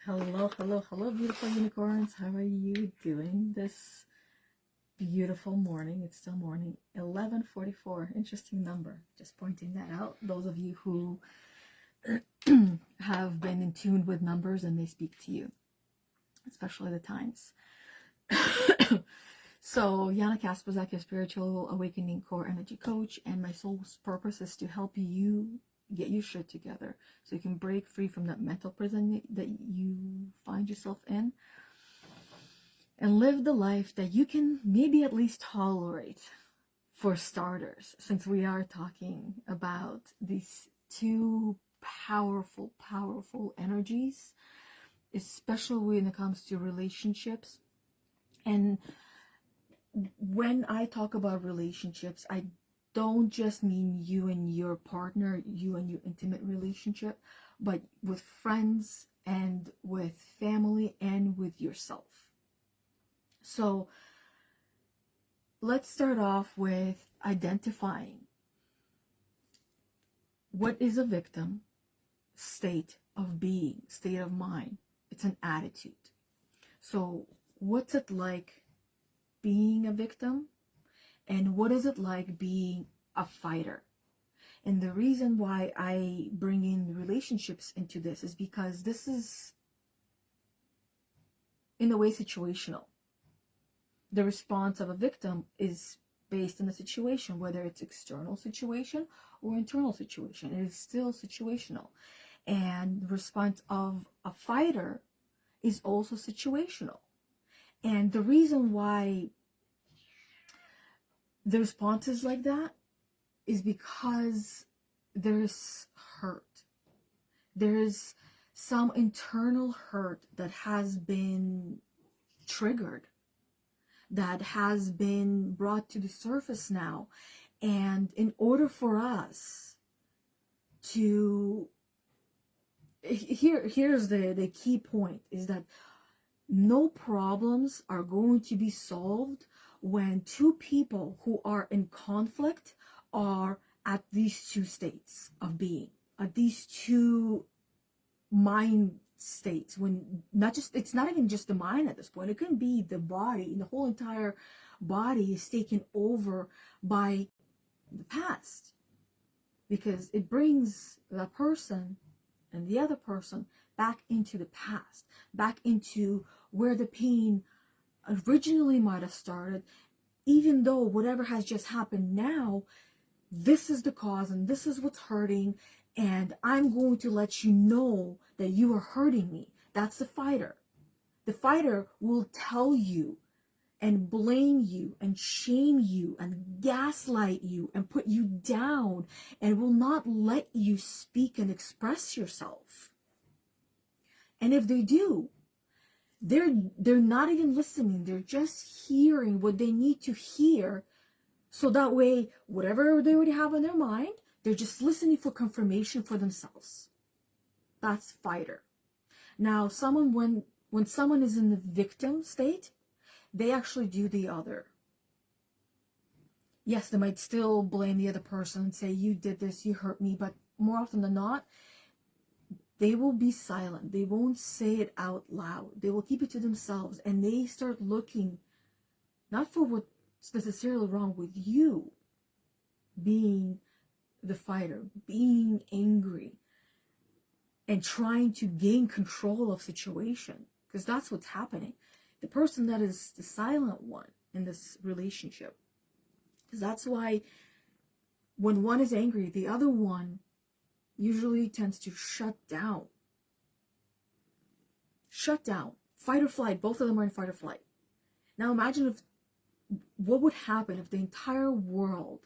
Hello, hello, hello, beautiful unicorns. How are you doing this beautiful morning? It's still morning, 11:44. Interesting number. Just pointing that out. Those of you who have been in tune with numbers and they speak to you, especially the times. So, Yana Kasperczak, your spiritual awakening core energy coach, and my soul's purpose is to help you get your shit together so you can break free from that mental prison that you find yourself in and live the life that you can maybe at least tolerate, for starters, since we are talking about these two powerful energies, especially when it comes to relationships. And when I talk about relationships, I don't just mean you and your partner, you and your intimate relationship, but with friends and with family and with yourself. So let's start off with identifying what is a victim state of being, state of mind. It's an attitude. So what's it like being a victim, and what is it like being a fighter? And the reason why I bring in relationships into this is because this is in a way situational. The response of a victim is based on the situation, whether it's external situation or internal situation. It is still situational. And the response of a fighter is also situational. And the reason why the response is like that is because there's hurt. There's some internal hurt that has been triggered, that has been brought to the surface now. And in order for us to, here's the key point, is that no problems are going to be solved when two people who are in conflict are at these two states of being, at these two mind states. When it's not even just the mind at this point, it can be the body. The whole entire body is taken over by the past, because it brings the person and the other person back into the past, back into where the pain originally might have started, even though whatever has just happened now, this is the cause and this is what's hurting, and I'm going to let you know that you are hurting me. That's the fighter. The fighter will tell you and blame you and shame you and gaslight you and put you down and will not let you speak and express yourself. And if they do, they're not even listening. They're just hearing what they need to hear. So that way, whatever they already have in their mind, they're just listening for confirmation for themselves. That's fighter. Now, when someone is in the victim state, they actually do the other. Yes, they might still blame the other person and say, you did this, you hurt me, but more often than not, they will be silent. They won't say it out loud. They will keep it to themselves, and they start looking not for what's necessarily wrong with you, being the fighter, being angry, and trying to gain control of situation, because that's what's happening. The person that is the silent one in this relationship, because that's why when one is angry, the other one usually tends to shut down. Shut down. Fight or flight. Both of them are in fight or flight. Now imagine what would happen if the entire world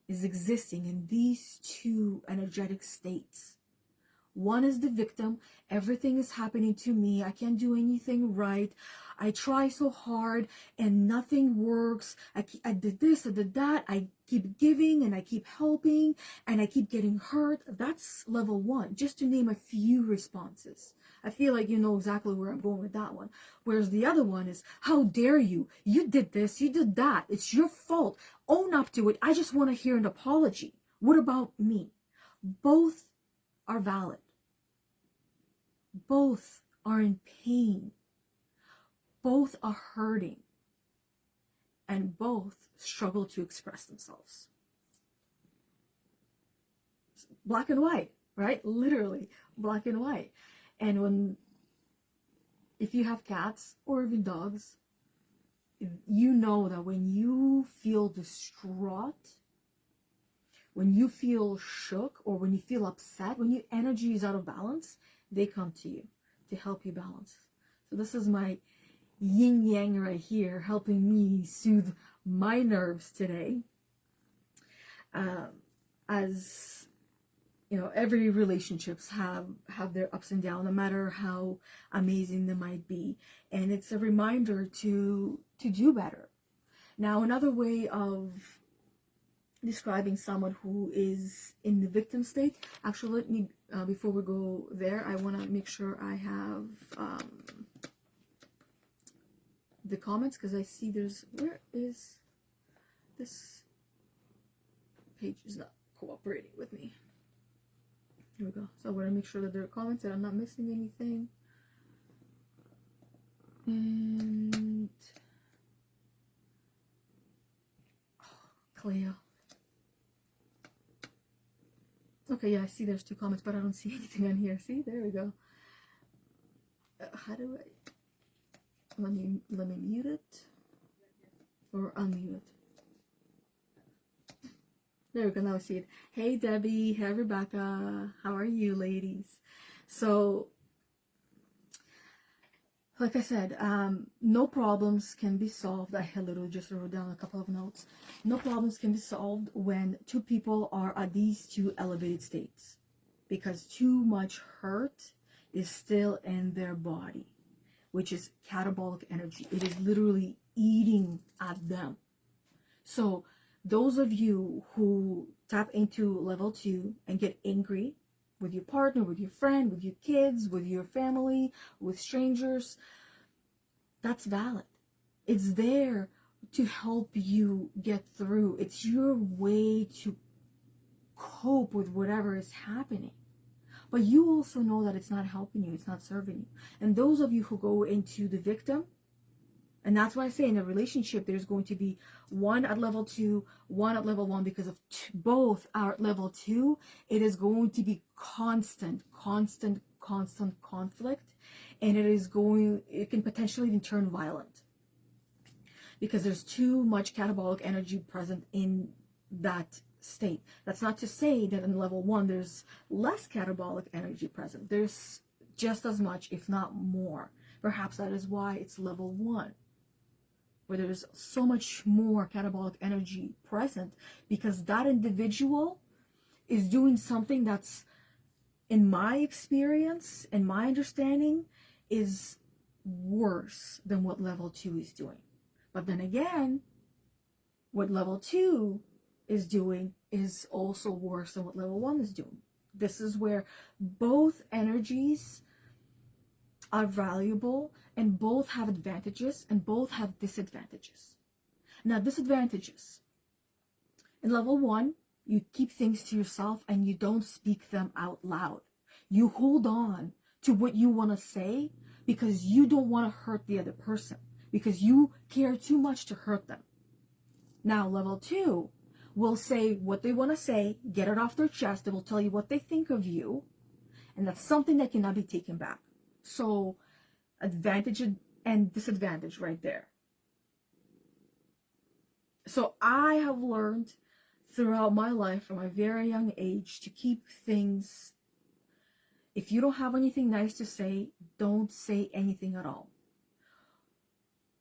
is existing in these two energetic states. One is the victim. Everything is happening to me. I can't do anything right. I try so hard and nothing works. I did this, I did that. I keep giving and I keep helping and I keep getting hurt. That's level one, just to name a few responses. I feel like you know exactly where I'm going with that one. Whereas the other one is, how dare you? You did this, you did that. It's your fault. Own up to it. I just want to hear an apology. What about me? Both are valid. Both are in pain. Both are hurting. And both struggle to express themselves. Black and white, right? Literally black and white. And if you have cats or even dogs, you know that when you feel distraught, when you feel shook, or when you feel upset, when your energy is out of balance, they come to you to help you balance. So this is my yin yang right here, helping me soothe my nerves today. As you know, every relationships have their ups and downs, no matter how amazing they might be, and it's a reminder to do better. Now, another way of describing someone who is in the victim state, actually, let me before we go there, I want to make sure I have the comments, because I see where is this page is not cooperating with me. Here we go. So I want to make sure that there are comments, that I'm not missing anything. And Cleo. Okay, yeah, I see there's 2 comments, but I don't see anything on here. See, there we go. How do I? Let me mute it or unmute it. There we go, now I see it. Hey Debbie, hey Rebecca, how are you ladies? So, like I said, no problems can be solved. I literally just wrote down a couple of notes. No problems can be solved when 2 people are at these 2 elevated states, because too much hurt is still in their body, which is catabolic energy. It is literally eating at them. So those of you who tap into level 2 and get angry with your partner, with your friend, with your kids, with your family, with strangers, that's valid. It's there to help you get through. It's your way to cope with whatever is happening. But you also know that it's not helping you, it's not serving you. And those of you who go into the victim, and that's why I say in a relationship, there's going to be one at level 2, one at level 1, because of both are at level 2. It is going to be constant conflict, and it can potentially even turn violent, because there's too much catabolic energy present in that state. That's not to say that in level 1 there's less catabolic energy present. There's just as much, if not more. Perhaps that is why it's level 1, where there's so much more catabolic energy present, because that individual is doing something that's, in my experience and my understanding, is worse than what level 2 is doing. But then again, what level 2 is doing is also worse than what level 1 is doing. This is where both energies are valuable, and both have advantages and both have disadvantages. Now, disadvantages. In level 1, you keep things to yourself and you don't speak them out loud. You hold on to what you want to say because you don't want to hurt the other person, because you care too much to hurt them. Now, level 2 will say what they want to say, get it off their chest. They will tell you what they think of you, and that's something that cannot be taken back. So, advantage and disadvantage right there. So I have learned throughout my life, from a very young age, to keep things, if you don't have anything nice to say, don't say anything at all,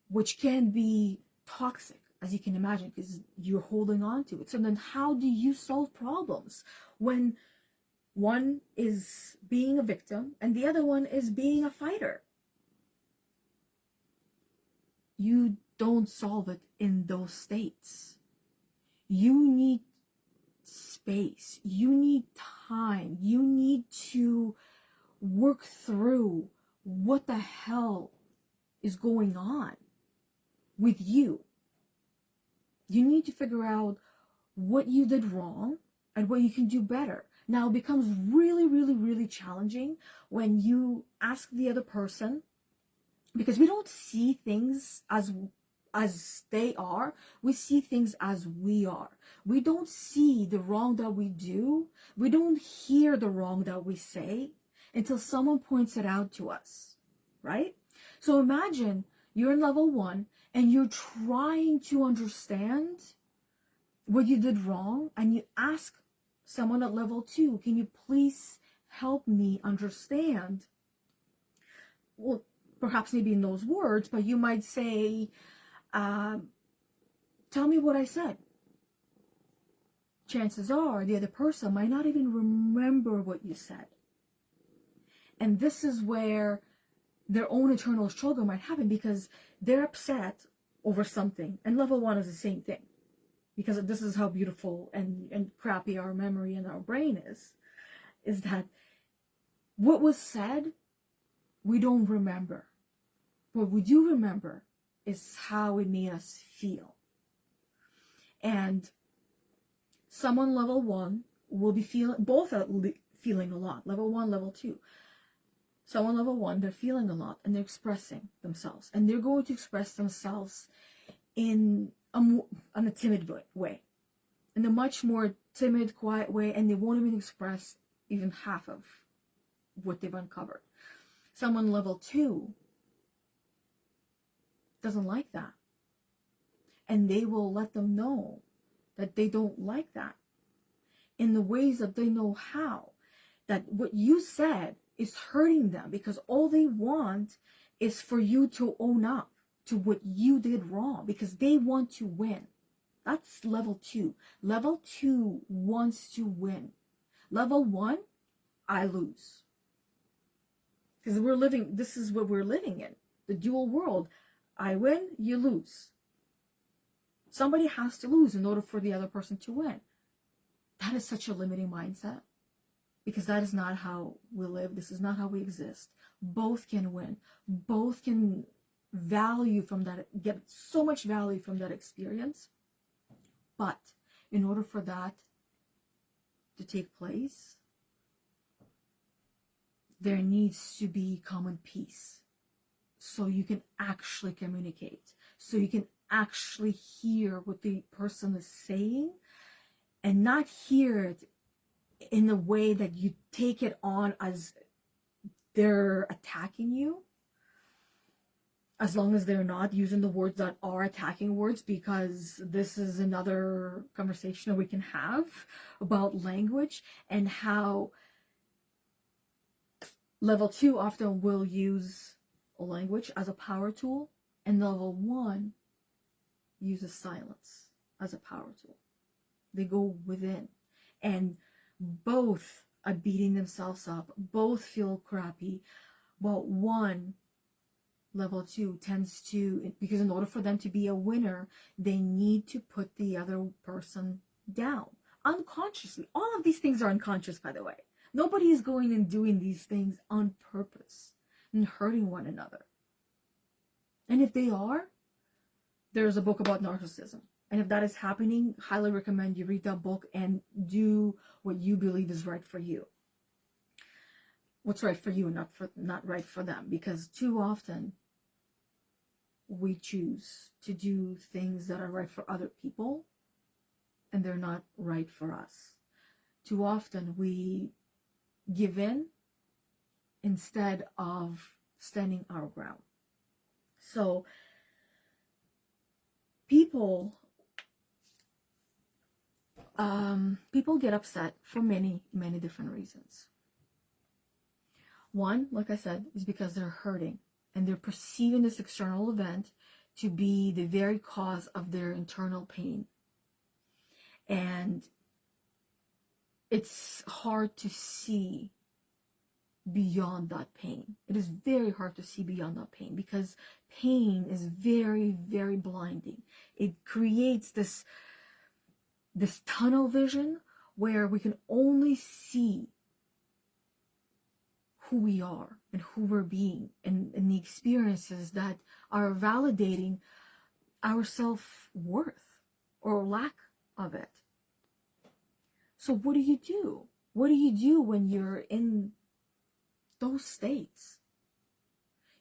which can be toxic, as you can imagine, because you're holding on to it. So then how do you solve problems when one is being a victim and the other one is being a fighter? You don't solve it in those states. You need space. You need time. You need to work through what the hell is going on with you. You need to figure out what you did wrong and what you can do better. Now it becomes really, really, really challenging when you ask the other person, because we don't see things as they are, we see things as we are. We don't see the wrong that we do, we don't hear the wrong that we say until someone points it out to us, right? So imagine you're in level 1 and you're trying to understand what you did wrong, and you ask someone at level 2, can you please help me understand? Well, perhaps maybe in those words, but you might say, tell me what I said. Chances are the other person might not even remember what you said. And this is where their own internal struggle might happen, because they're upset over something. And level 1 is the same thing, because this is how beautiful and crappy our memory and our brain is that what was said, we don't remember. What we do remember is how it made us feel. And someone level 1 will be feeling, both are feeling a lot, level 1, level 2. Someone level 1, they're feeling a lot and they're expressing themselves. And they're going to express themselves in a timid way. In a much more timid, quiet way, and they won't even express even half of what they've uncovered. Someone level 2 doesn't like that. And they will let them know that they don't like that in the ways that they know how. That what you said is hurting them, because all they want is for you to own up to what you did wrong, because they want to win. That's level 2. Level 2 wants to win. Level 1, I lose. Because this is what we're living in. The dual world. I win, you lose. Somebody has to lose in order for the other person to win. That is such a limiting mindset, because that is not how we live. This is not how we exist. Both can win. Both can value from that, get so much value from that experience. But in order for that to take place, there needs to be common peace. So you can actually communicate. So you can actually hear what the person is saying, and not hear it in a way that you take it on as they're attacking you, as long as they're not using the words that are attacking words, because this is another conversation that we can have about language and how level 2 often will use language as a power tool, and level 1 uses silence as a power tool. They go within, and both are beating themselves up, both feel crappy, but one, level 2, tends to, because in order for them to be a winner, they need to put the other person down unconsciously. All of these things are unconscious, by the way. Nobody is going and doing these things on purpose and hurting one another. And if they are, there's a book about narcissism. And if that is happening, highly recommend you read that book and do what you believe is right for you. What's right for you, not right for them. Because too often we choose to do things that are right for other people, and they're not right for us. Too often we give in instead of standing our ground. So people get upset for many different reasons. One, like I said, is because they're hurting and they're perceiving this external event to be the very cause of their internal pain. And it's hard to see beyond that pain. It is very hard to see beyond that pain, because pain is very, very blinding. It creates this tunnel vision where we can only see who we are and who we're being, and the experiences that are validating our self-worth or lack of it. So what do? What do you do when you're in those states?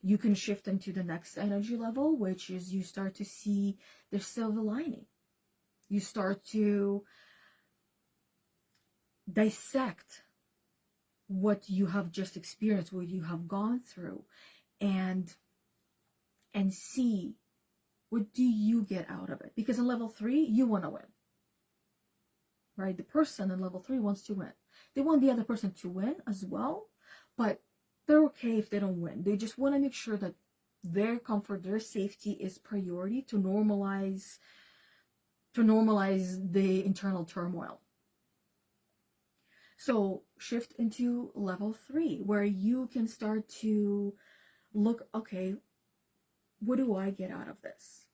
You can shift into the next energy level, which is you start to see the silver lining. You start to dissect what you have just experienced, what you have gone through, and see what do you get out of it. Because in level 3, you want to win. Right? The person in level 3 wants to win. They want the other person to win as well, but they're okay if they don't win. They just want to make sure that their comfort, their safety is priority to normalize the internal turmoil. So shift into level 3, where you can start to look, okay, what do I get out of this?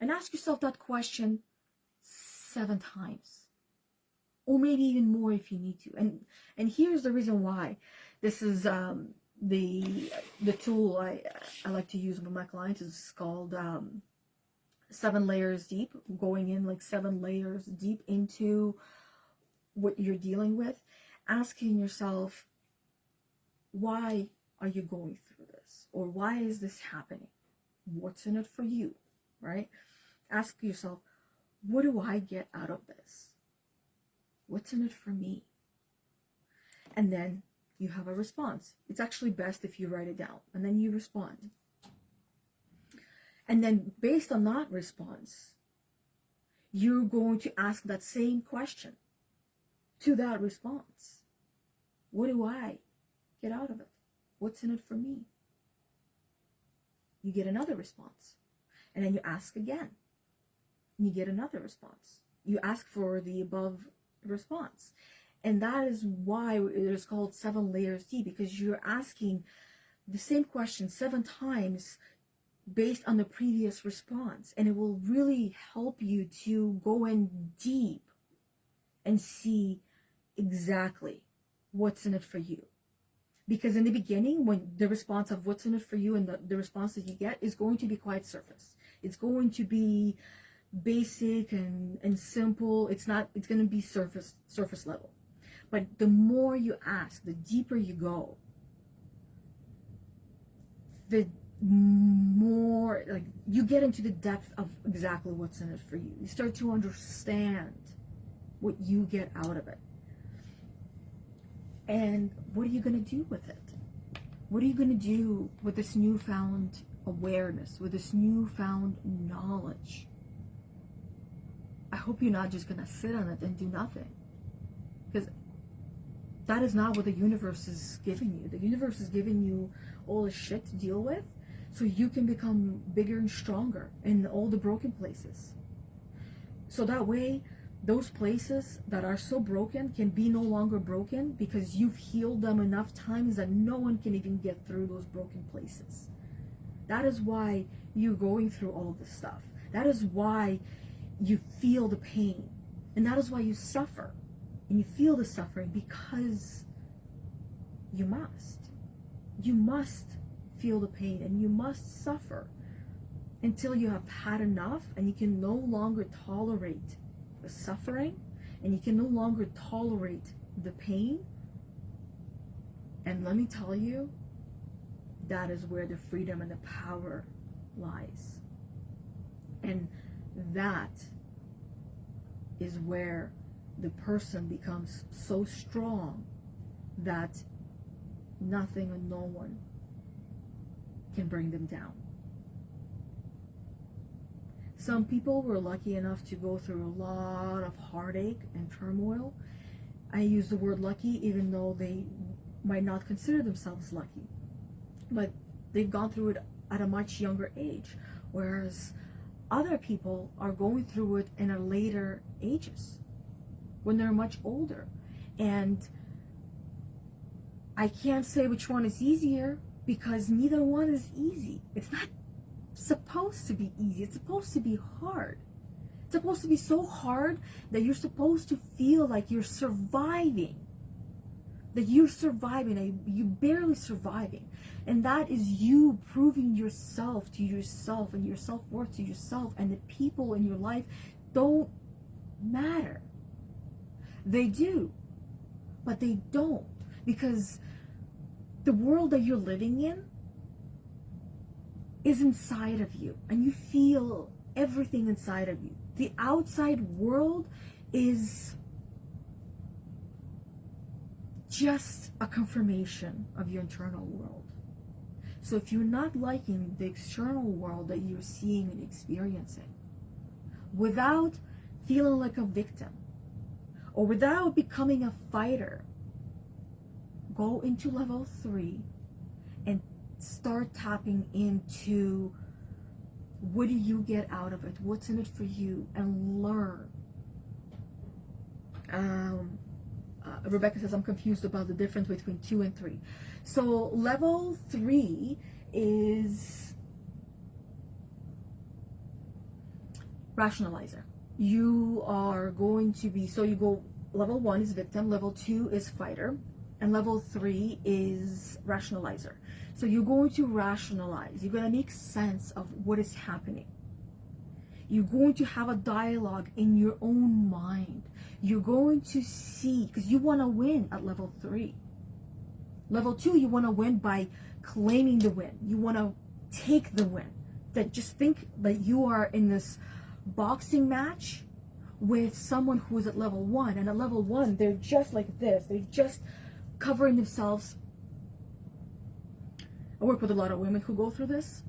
And ask yourself that question 7 times, or maybe even more if you need to. And here's the reason why. This is the tool I like to use with my clients. Is called 7 layers deep, going in like 7 layers deep into what you're dealing with, asking yourself, why are you going through this? Or why is this happening? What's in it for you, right? Ask yourself, what do I get out of this? What's in it for me? And then you have a response. It's actually best if you write it down, and then you respond. And then based on that response, you're going to ask that same question to that response. What do I get out of it? What's in it for me? You get another response. And then you ask again. And you get another response. You ask for the above response. And that is why it is called 7 layers deep, because you're asking the same question 7 times based on the previous response. And it will really help you to go in deep and see exactly what's in it for you. Because in the beginning, when the response of what's in it for you and the response that you get is going to be quite surface. It's going to be basic and simple. It's going to be surface level. But the more you ask, the deeper you go, the more like you get into the depth of exactly what's in it for you. You start to understand what you get out of it. And what are you going to do with it? What are you going to do with this newfound awareness, with this newfound knowledge? I hope you're not just going to sit on it and do nothing. Because that is not what the universe is giving you. The universe is giving you all the shit to deal with so you can become bigger and stronger in all the broken places. So that way, those places that are so broken can be no longer broken because you've healed them enough times that no one can even get through those broken places. That is why you're going through all this stuff. That is why you feel the pain. And that is why you suffer. And you feel the suffering because you must. You must feel the pain and you must suffer until you have had enough and you can no longer tolerate the suffering and you can no longer tolerate the pain. And let me tell you, that is where the freedom and the power lies. And that is where the person becomes so strong that nothing and no one can bring them down. Some people were lucky enough to go through a lot of heartache and turmoil. I use the word lucky even though they might not consider themselves lucky. But they've gone through it at a much younger age, whereas other people are going through it in a later ages, when they're much older. And I can't say which one is easier because neither one is easy. It's not supposed to be easy. It's supposed to be hard. It's supposed to be so hard that you're supposed to feel like you're surviving. That you're surviving, you're barely surviving. And that is you proving yourself to yourself and your self-worth to yourself, and the people in your life don't matter. They do. but they don't, because the world that you're living in is inside of you, and you feel everything inside of you. The outside world is just a confirmation of your internal world. So if you're not liking the external world that you're seeing and experiencing, without feeling like a victim, or without becoming a fighter, go into level 3 and start tapping into what do you get out of it, what's in it for you, and learn. Rebecca says, I'm confused about the difference between 2 and 3. So level 3 is rationalizer. You are going to be, so you go, level 1 is victim, level 2 is fighter, and level 3 is rationalizer. So you're going to rationalize, you're going to make sense of what is happening. You're going to have a dialogue in your own mind. You're going to see, because you want to win at level 3. Level 2, you want to win by claiming the win. You want to take the win. That just think that you are in this boxing match with someone who is at level 1. And at level 1, they're just like this. They're just covering themselves. I work with a lot of women who go through this.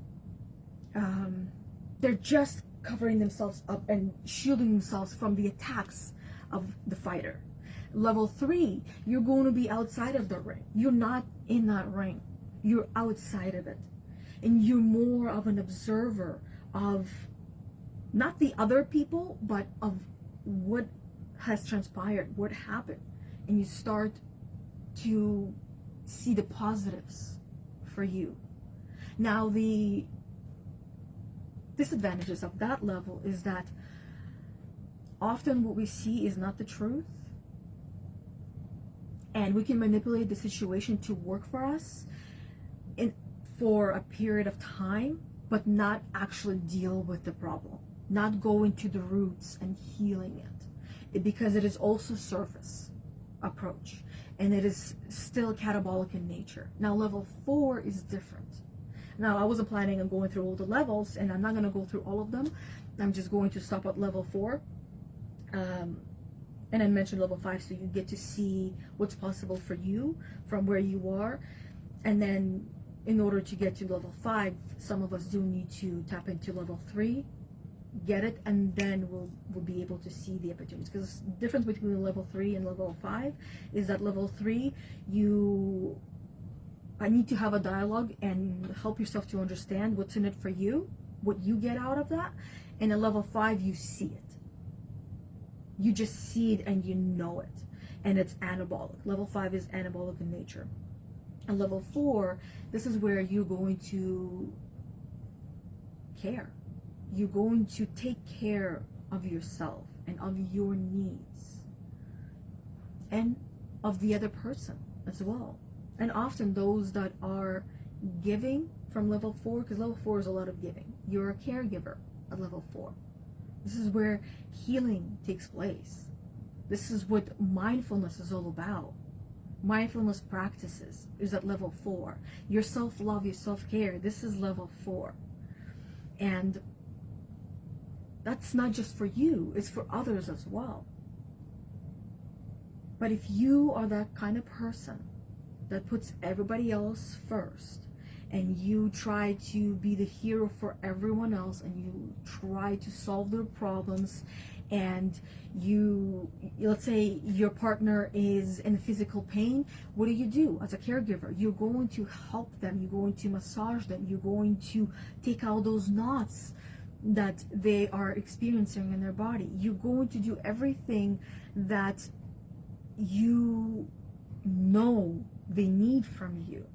They're just covering themselves up and shielding themselves from the attacks of the fighter. Level 3, you're going to be outside of the ring. You're not in that ring. You're outside of it. And you're more of an observer of not the other people, but of what has transpired, what happened. And you start to see the positives for you. Now, the disadvantages of that level is that often what we see is not the truth, and we can manipulate the situation to work for us for a period of time, but not actually deal with the problem, not go into the roots and healing it, because it is also surface approach, and it is still catabolic in nature. Now level 4 is different. Now, I wasn't planning on going through all the levels, and I'm not going to go through all of them. I'm just going to stop at level 4. And I mentioned level 5, so you get to see what's possible for you from where you are. And then in order to get to level 5, some of us do need to tap into level 3, get it, and then we'll be able to see the opportunities. Because the difference between level 3 and level 5 is that level 3, I need to have a dialogue and help yourself to understand what's in it for you, what you get out of that. And in level 5, you see it. You just see it and you know it. And it's anabolic. Level 5 is anabolic in nature. And level 4, this is where you're going to care. You're going to take care of yourself and of your needs. And of the other person as well. And often those that are giving from level 4, because level 4 is a lot of giving. You're a caregiver at level 4. This is where healing takes place. This is what mindfulness is all about. Mindfulness practices is at level 4. Your self-love, your self-care, this is level 4. And that's not just for you, it's for others as well. But if you are that kind of person that puts everybody else first, and you try to be the hero for everyone else, and you try to solve their problems, and let's say your partner is in physical pain, what do? As a caregiver, you're going to help them, you're going to massage them, you're going to take out those knots that they are experiencing in their body. You're going to do everything that you know they need from you.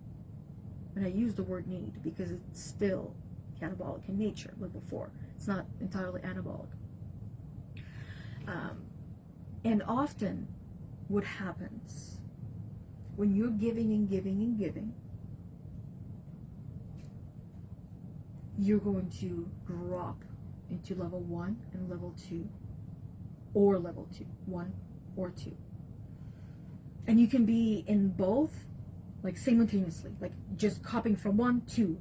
And I use the word need because it's still catabolic in nature, level 4. It's not entirely anabolic. And often what happens when you're giving and giving and giving, you're going to drop into level 1 and level 2, or level 2, 1 or 2. And you can be in both, like simultaneously, like just copying from one, two.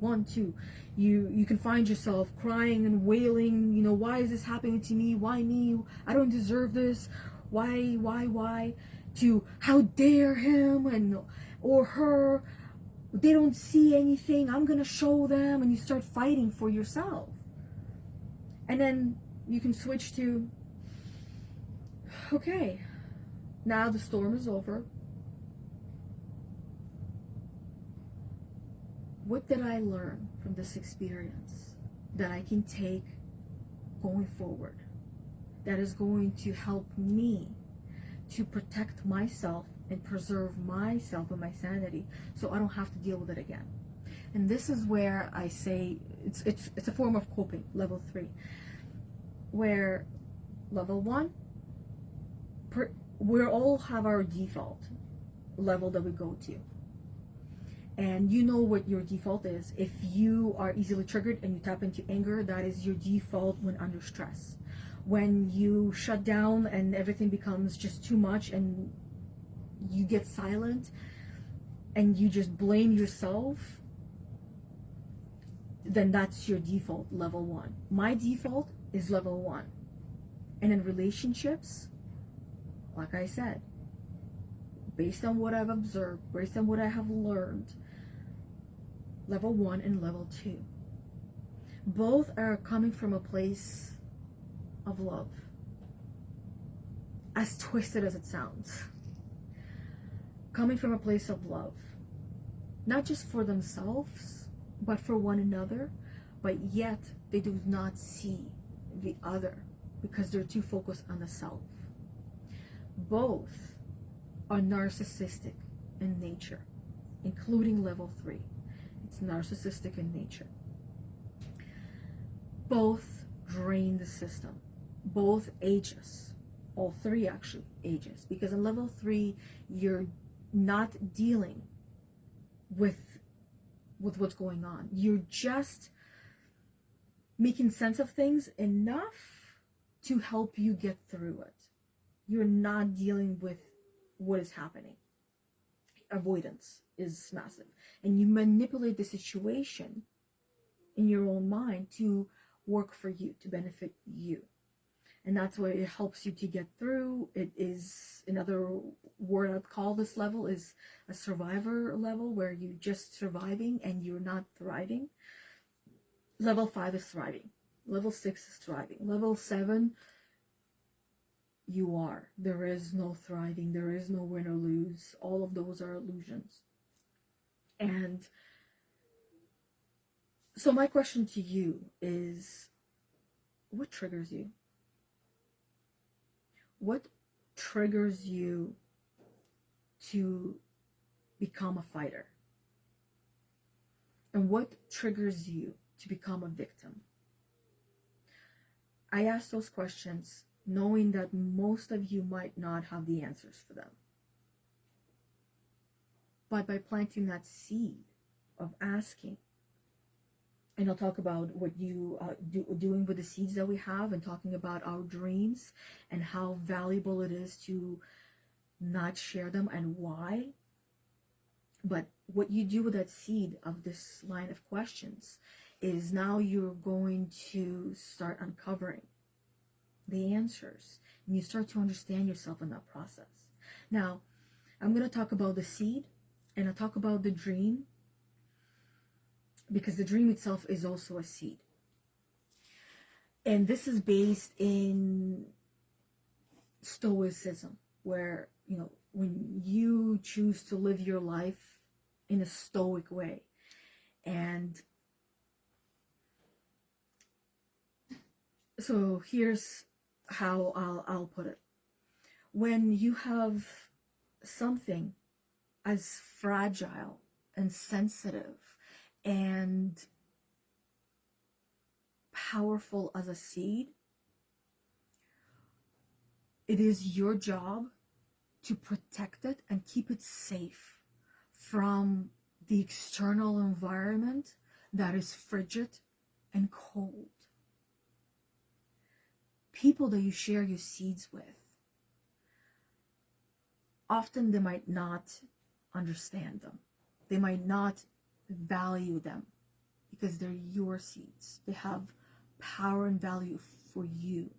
You can find yourself crying and wailing, you know, why is this happening to me? Why me? I don't deserve this. Why? To how dare him and or her. They don't see anything. I'm gonna show them, and you start fighting for yourself. And then you can switch to, okay, now the storm is over. What did I learn from this experience that I can take going forward, that is going to help me to protect myself and preserve myself and my sanity, so I don't have to deal with it again? And this is where I say it's a form of coping, level 3, where level 1, we all have our default level that we go to. And you know what your default is. If you are easily triggered and you tap into anger, that is your default when under stress. When you shut down and everything becomes just too much and you get silent and you just blame yourself, then that's your default, level 1. My default is level 1. And in relationships, like I said, based on what I've observed, based on what I have learned, level 1 and level 2. Both are coming from a place of love. As twisted as it sounds. Coming from a place of love. Not just for themselves, but for one another. But yet, they do not see the other because they're too focused on the self. Both are narcissistic in nature, including level 3. It's narcissistic in nature. Both drain the system. Both age us. All 3 actually age us. Because in level 3, you're not dealing with what's going on. You're just making sense of things enough to help you get through it. You're not dealing with what is happening. Avoidance is massive. And you manipulate the situation in your own mind to work for you, to benefit you. And that's why it helps you to get through. It is, another word I'd call this level is a survivor level, where you're just surviving and you're not thriving. Level 5 is thriving. Level 6 is thriving. Level 7, you are. There is no thriving. There is no win or lose. All of those are illusions. And so my question to you is, what triggers you? What triggers you to become a fighter? And what triggers you to become a victim? I ask those questions knowing that most of you might not have the answers for them. But by planting that seed of asking, and I'll talk about what you doing with the seeds that we have, and talking about our dreams and how valuable it is to not share them and why. But what you do with that seed of this line of questions is now you're going to start uncovering the answers, and you start to understand yourself in that process. Now, I'm going to talk about the seed, and I'll talk about the dream, because the dream itself is also a seed. And this is based in Stoicism, where, you know, when you choose to live your life in a stoic way. And so here's how I'll put it. When you have something as fragile and sensitive and powerful as a seed, it is your job to protect it and keep it safe from the external environment that is frigid and cold. People that you share your seeds with, often they might not understand them. They might not value them because they're your seeds. They have power and value for you,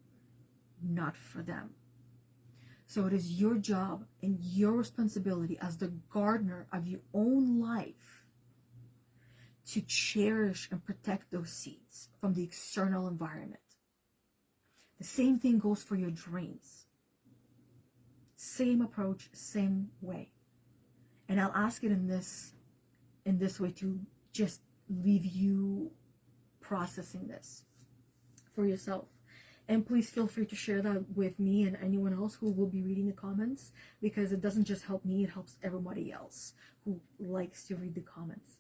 not for them. So it is your job and your responsibility as the gardener of your own life to cherish and protect those seeds from the external environment. The same thing goes for your dreams. Same approach, same way. And I'll ask it in this way to just leave you processing this for yourself. And please feel free to share that with me and anyone else who will be reading the comments, because it doesn't just help me, it helps everybody else who likes to read the comments.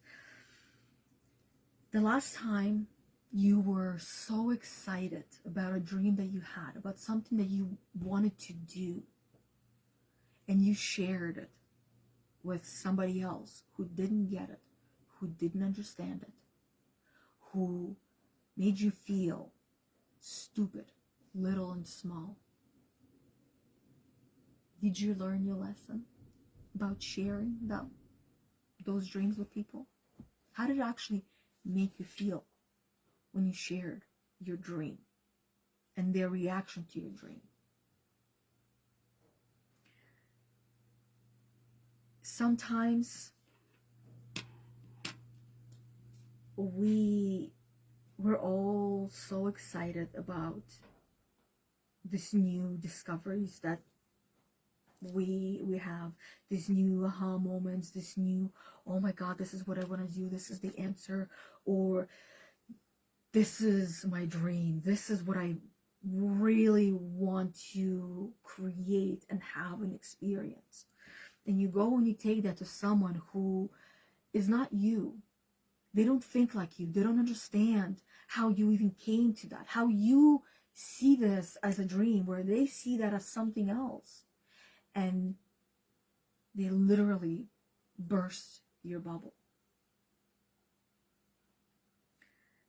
The last time you were so excited about a dream that you had, about something that you wanted to do, and you shared it with somebody else who didn't get it, who didn't understand it, who made you feel stupid, little and small. Did you learn your lesson about sharing those dreams with people? How did it actually make you feel when you shared your dream and their reaction to your dream? Sometimes we're all so excited about this new discoveries that we have, these new aha moments, this new, oh my God, this is what I want to do, this is the answer, or this is my dream, this is what I really want to create and have an experience. And you go and you take that to someone who is not you. They don't think like you. They don't understand how you even came to that, how you see this as a dream, where they see that as something else. And they literally burst your bubble.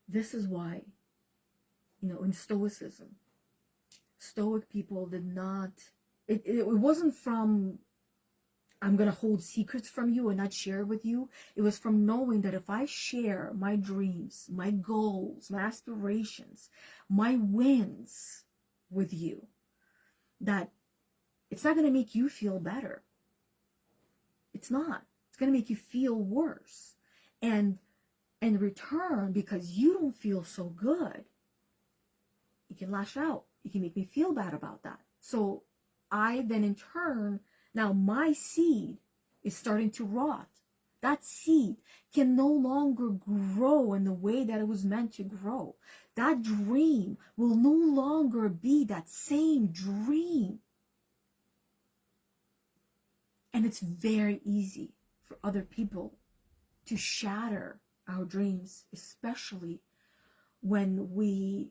This is why, in Stoicism, Stoic people did not, it wasn't from, I'm going to hold secrets from you and not share with you. It was from knowing that if I share my dreams, my goals, my aspirations, my wins with you, that it's not going to make you feel better. It's not. It's going to make you feel worse. And in return, because you don't feel so good, you can lash out. You can make me feel bad about that. So I then in turn, now my seed is starting to rot. That seed can no longer grow in the way that it was meant to grow. That dream will no longer be that same dream. And it's very easy for other people to shatter our dreams, especially when we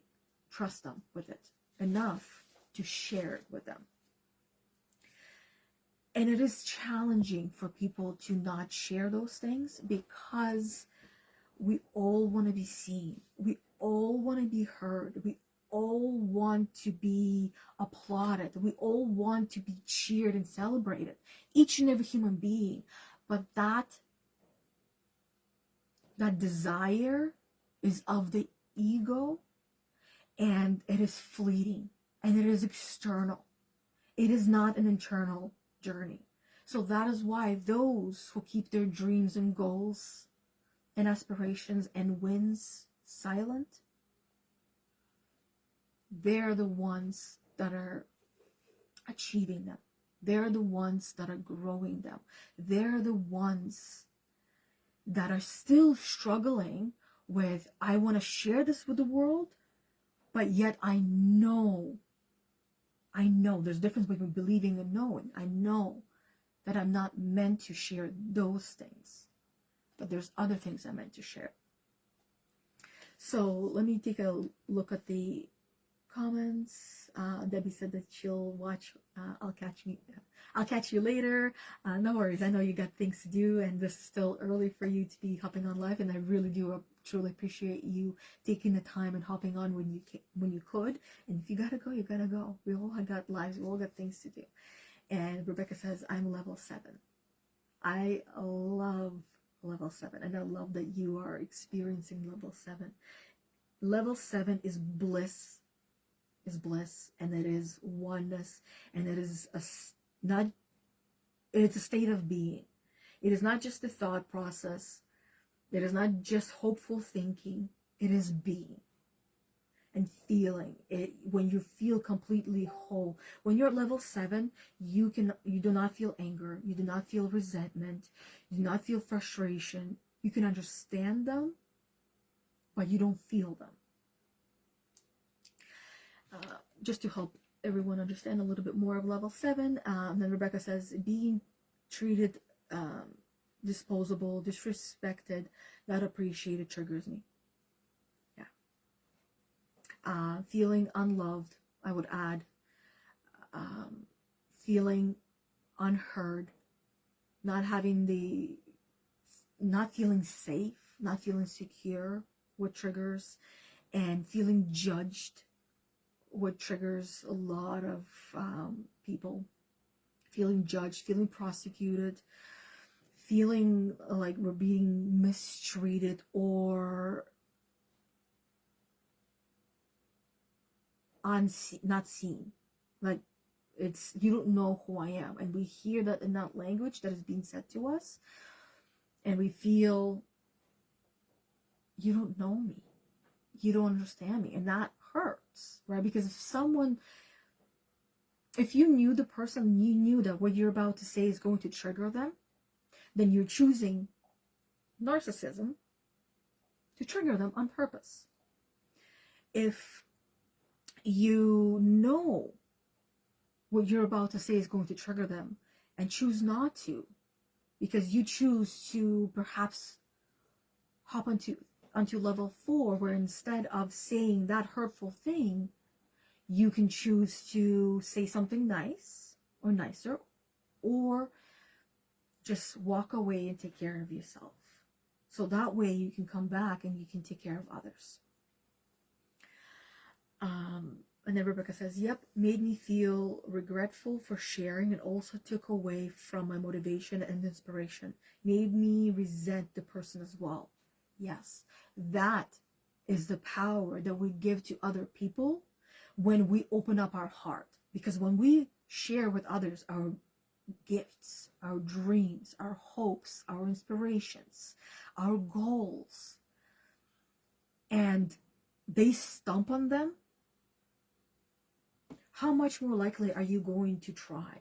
trust them with it enough to share it with them. And it is challenging for people to not share those things, because we all want to be seen. We all want to be heard. We all want to be applauded. We all want to be cheered and celebrated. Each and every human being. But that desire is of the ego, and it is fleeting, and it is external. It is not an internal journey. So that is why those who keep their dreams and goals and aspirations and wins silent, they're the ones that are achieving them. They're the ones that are growing them. They're the ones that are still struggling with, I want to share this with the world, but yet I know there's a difference between believing and knowing. I know that I'm not meant to share those things, but there's other things I'm meant to share. So let me take a look at the comments. Debbie said that she'll watch. I'll catch you later. No worries. I know you got things to do, and this is still early for you to be hopping on live. And I really do truly appreciate you taking the time and hopping on when you could. And if you gotta go, you gotta go. We all got lives. We all got things to do. And Rebecca says, I'm level 7. I love level 7, and I love that you are experiencing level 7. Level 7 is bliss, and it is oneness, and it is not, it's a state of being. It is not just a thought process. It is not just hopeful thinking. It is being and feeling it. When you feel completely whole, when you're at level 7, you do not feel anger, you do not feel resentment, you do not feel frustration. You can understand them, but you don't feel them. Just to help everyone understand a little bit more of level 7, then Rebecca says, being treated disposable, disrespected, not appreciated triggers me. Feeling unloved, I would add, feeling unheard, not feeling safe, not feeling secure, what triggers, and feeling judged, what triggers a lot of people. Feeling judged, feeling prosecuted, feeling like we're being mistreated or not seen, like it's, you don't know who I am. And we hear that in that language that is being said to us, and we feel, you don't know me, you don't understand me, and that hurts, right? Because if you knew the person, you knew that what you're about to say is going to trigger them, then you're choosing narcissism to trigger them on purpose. If you know what you're about to say is going to trigger them and choose not to, because you choose to perhaps hop onto level 4, where instead of saying that hurtful thing, you can choose to say something nice or nicer, or just walk away and take care of yourself. So that way you can come back and you can take care of others. And then Rebecca says, yep, made me feel regretful for sharing, and also took away from my motivation and inspiration. Made me resent the person as well. Yes, that is the power that we give to other people when we open up our heart. Because when we share with others our gifts, our dreams, our hopes, our inspirations, our goals, and they stomp on them, how much more likely are you going to try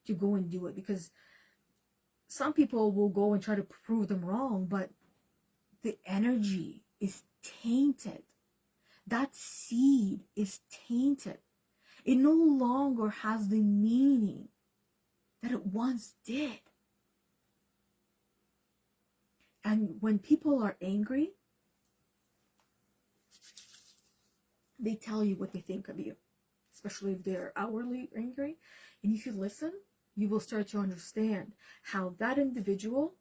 to go and do it? Because some people will go and try to prove them wrong, but the energy is tainted. That seed is tainted. It no longer has the meaning that it once did. And when people are angry, they tell you what they think of you, especially if they're outwardly angry. And if you listen, you will start to understand how that individual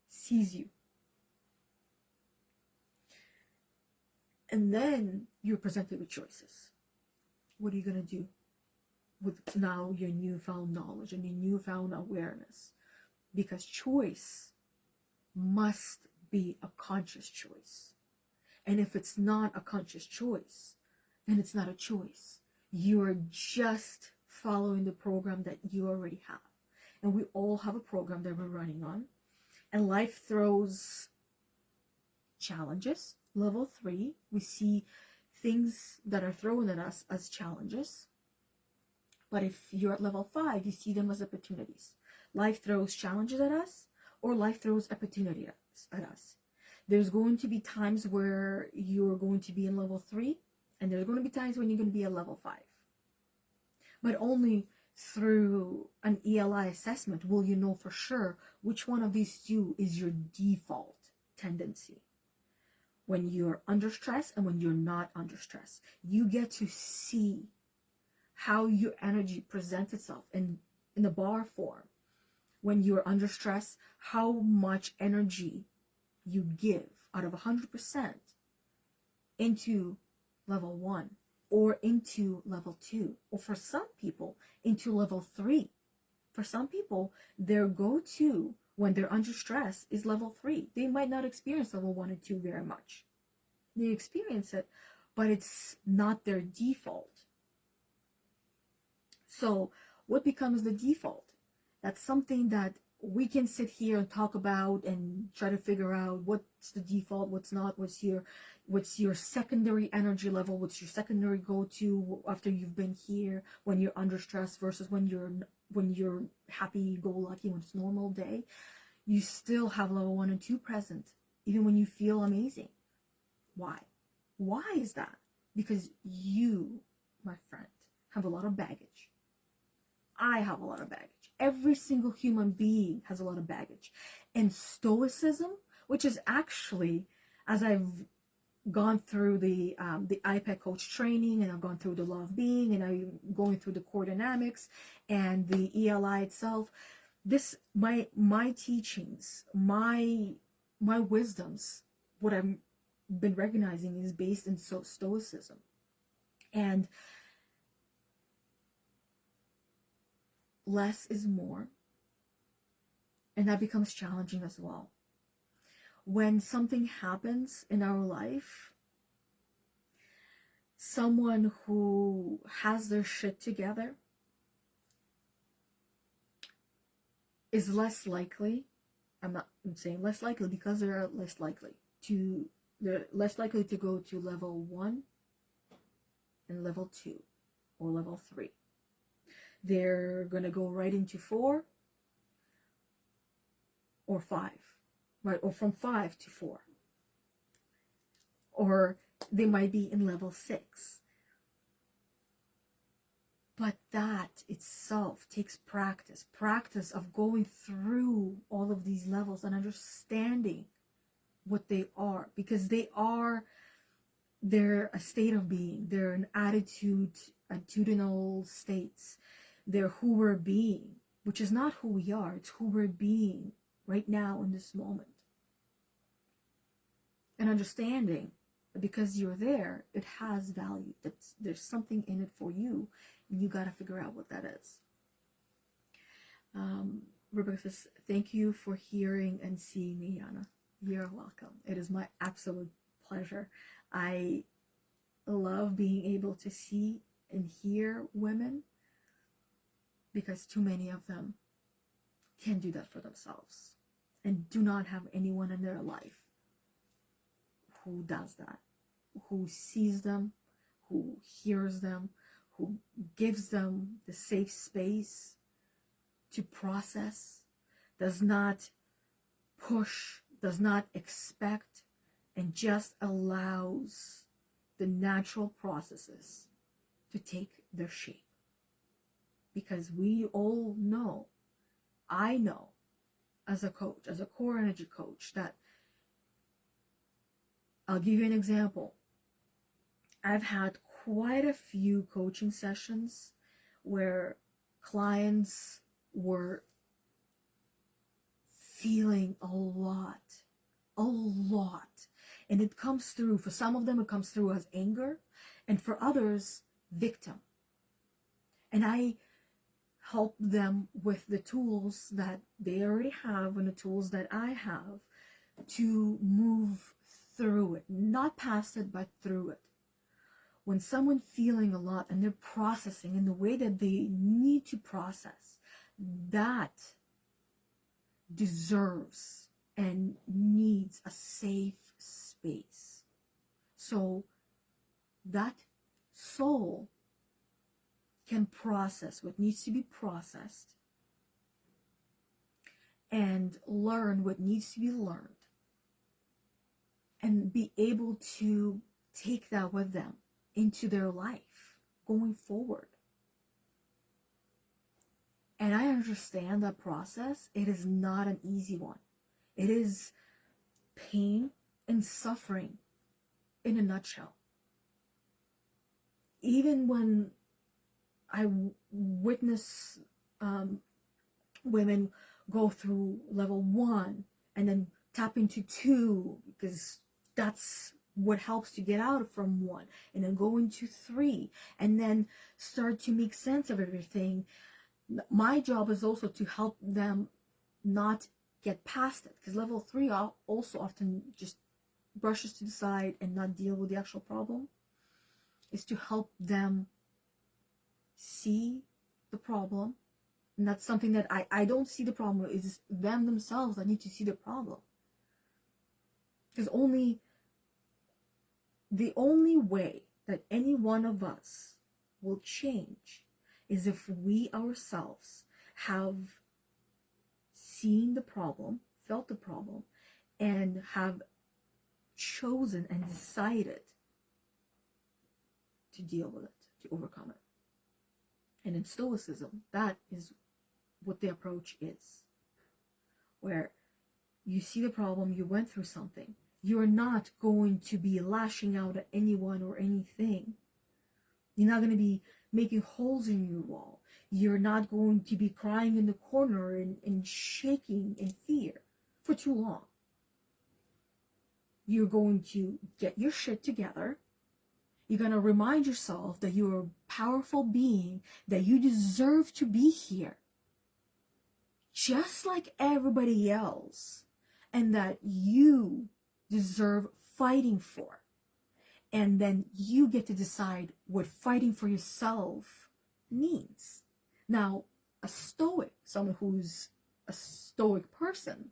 sees you. And then you're presented with choices. What are you going to do with now your newfound knowledge and your newfound awareness? Because choice must be a conscious choice. And if it's not a conscious choice, then it's not a choice. You're just following the program that you already have. And we all have a program that we're running on. And life throws challenges. Level 3, we see things that are thrown at us as challenges. But if you're at level 5, you see them as opportunities. Life throws challenges at us, or life throws opportunity at us. There's going to be times where you're going to be in level 3, and there's going to be times when you're going to be at level 5. But only through an ELI assessment will you know for sure which one of these two is your default tendency. When you're under stress and when you're not under stress, you get to see how your energy presents itself in the bar form. When you're under stress, how much energy you give out of 100% into level 1, or into level 2, or for some people into level 3. For some people, their go-to when they're under stress is level 3. They might not experience level 1 and 2 very much. They experience it, but it's not their default. So what becomes the default? That's something that we can sit here and talk about and try to figure out what's the default, what's not, what's your secondary energy level, what's your secondary go-to after you've been here when you're under stress versus when you're happy-go-lucky, when it's normal day. You still have level 1 and 2 present, even when you feel amazing. Why? Why is that? Because you, my friend, have a lot of baggage. I have a lot of baggage. Every single human being has a lot of baggage. And stoicism, which is actually, as I've gone through the iPad coach training, and I've gone through the law of being, and I'm going through the core dynamics and the ELI itself, this my teachings, my wisdoms, what I've been recognizing is based in stoicism. And less is more, and that becomes challenging as well. When something happens in our life, someone who has their shit together is less likely, I'm saying less likely because they're less likely to go to level 1 and level 2 or level 3. They're going to go right into 4 or 5, right? Or from 5 to 4. Or they might be in level 6. But that itself takes practice of going through all of these levels and understanding what they are, because they're a state of being. They're an attitudinal states. They're who we're being, which is not who we are. It's who we're being right now in this moment. And understanding that because you're there, it has value. There's something in it for you, and you got to figure out what that is. Rebecca says, thank you for hearing and seeing me, Yana. You're welcome. It is my absolute pleasure. I love being able to see and hear women, because too many of them can't do that for themselves and do not have anyone in their life who does that, who sees them, who hears them, who gives them the safe space to process, does not push, does not expect, and just allows the natural processes to take their shape. Because we all know, I know, as a coach, as a core energy coach, that I'll give you an example. I've had quite a few coaching sessions where clients were feeling a lot. And it comes through, for some of them, it comes through as anger, and for others, victim. And I help them with the tools that they already have and the tools that I have to move through it, not past it, but through it. When someone's feeling a lot and they're processing in the way that they need to process, that deserves and needs a safe space. So that soul can process what needs to be processed and learn what needs to be learned, and be able to take that with them into their life going forward. And I understand that process. It is not an easy one. It is pain and suffering in a nutshell. Even when I witness women go through level 1 and then tap into 2, because that's what helps to get out from 1, and then go into 3, and then start to make sense of everything. My job is also to help them not get past it, because level 3 also often just brushes to the side and not deal with the actual problem. Is to help them see the problem. And that's something that I don't see the problem. It's them themselves that need to see the problem. Because the only way that any one of us will change is if we ourselves have seen the problem, felt the problem, and have chosen and decided to deal with it, to overcome it. And in Stoicism, that is what the approach is. Where you see the problem, you went through something. You're not going to be lashing out at anyone or anything. You're not going to be making holes in your wall. You're not going to be crying in the corner and shaking in fear for too long. You're going to get your shit together. You're going to remind yourself that you're a powerful being, that you deserve to be here, just like everybody else, and that you deserve fighting for. And then you get to decide what fighting for yourself means. Now, a stoic, someone who's a stoic person,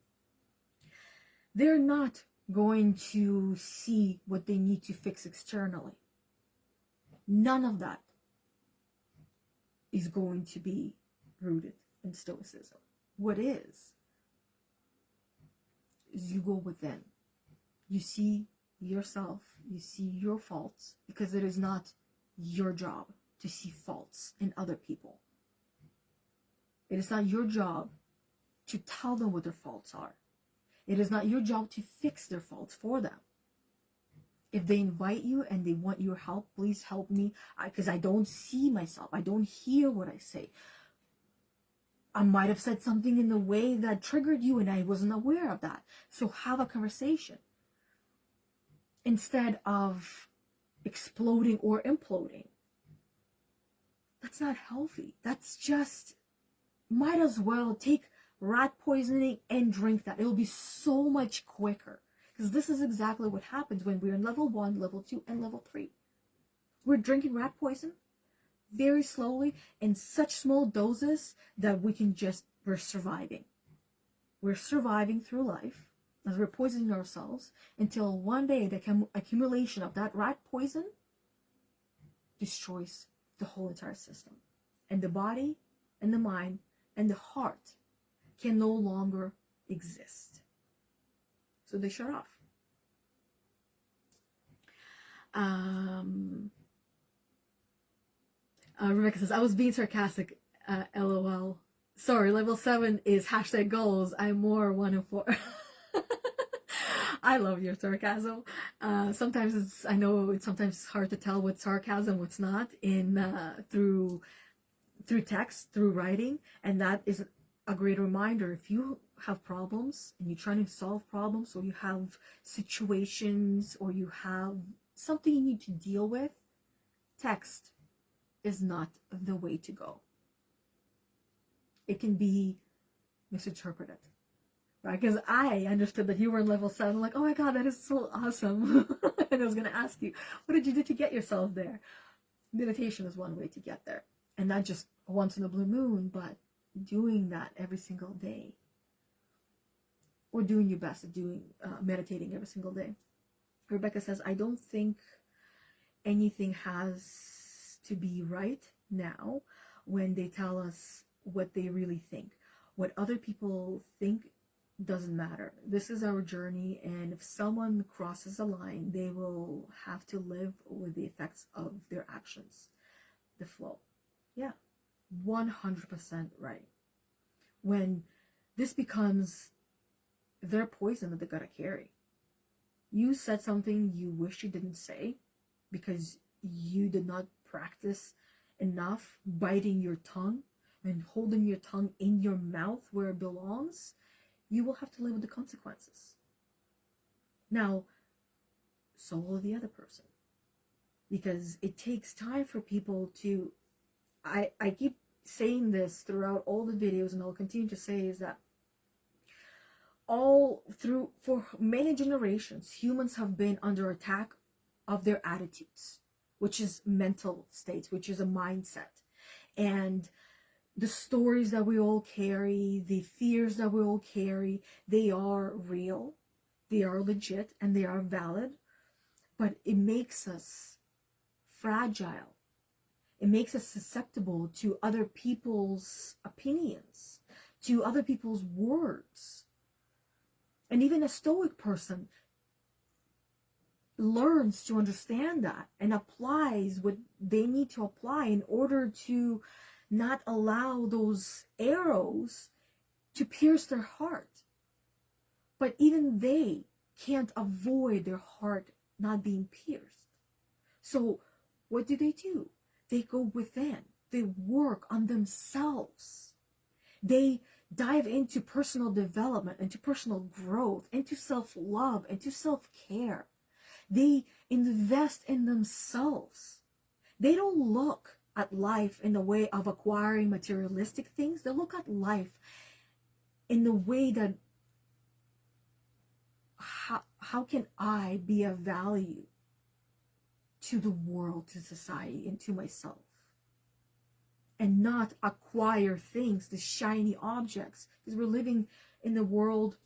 they're not going to see what they need to fix externally. None of that is going to be rooted in Stoicism. What is you go within. You see yourself, you see your faults, because it is not your job to see faults in other people. It is not your job to tell them what their faults are. It is not your job to fix their faults for them. If they invite you and they want your help, please help me, because I don't see myself. I don't hear what I say. I might have said something in a way that triggered you and I wasn't aware of that. So have a conversation instead of exploding or imploding. That's not healthy. That's just, might as well take rat poisoning and drink that. It'll be so much quicker. Because this is exactly what happens when we're in level 1, level 2, and level 3. We're drinking rat poison very slowly in such small doses that we're surviving. We're surviving through life as we're poisoning ourselves until one day the accumulation of that rat poison destroys the whole entire system. And the body and the mind and the heart can no longer exist. So they shut off. Rebecca says, I was being sarcastic, LOL. Sorry, level 7 is hashtag goals. I'm more 1 and 4. I love your sarcasm. Sometimes I know it's sometimes hard to tell what's sarcasm, what's not through text, through writing. And that is a great reminder. If you have problems and you're trying to solve problems, or you have situations, or you have something you need to deal with, text is not the way to go. It can be misinterpreted, right? Because I understood that you were in level 7. I'm like, oh my God, that is so awesome. And I was going to ask you, what did you do to get yourself there? Meditation is one way to get there. And not just once in a blue moon, but doing that every single day. Or doing your best at meditating every single day. Rebecca says, I don't think anything has to be right now when they tell us what they really think. What other people think doesn't matter. This is our journey, and if someone crosses a line, they will have to live with the effects of their actions. The flow. Yeah, 100% right. When this becomes their poison that they gotta carry. You said something you wish you didn't say because you did not practice enough biting your tongue and holding your tongue in your mouth where it belongs. You will have to live with the consequences. Now, so will the other person. Because it takes time for people to, I keep saying this throughout all the videos, and I'll continue to say, is that for many generations, humans have been under attack of their attitudes, which is mental states, which is a mindset. And the stories that we all carry, the fears that we all carry, they are real, they are legit, and they are valid, but it makes us fragile. It makes us susceptible to other people's opinions, to other people's words. And even a stoic person learns to understand that and applies what they need to apply in order to not allow those arrows to pierce their heart. But even they can't avoid their heart not being pierced. So what do? They go within. They work on themselves. They dive into personal development, into personal growth, into self-love, into self-care. They invest in themselves. They don't look at life in the way of acquiring materialistic things. They look at life in the way that how can I be of value to the world, to society, and to myself, and not acquire things, the shiny objects, because we're living in the world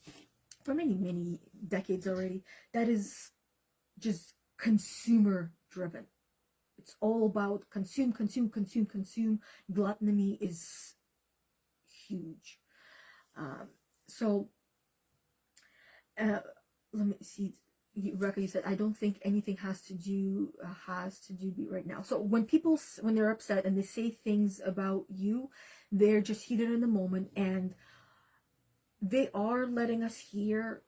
for many decades already that is just consumer driven. It's all about consume. Gluttony is huge. Let me see. Rebecca, you said, I don't think anything has to do right now. So when they're upset and they say things about you, they're just heated in the moment, and they are letting us hear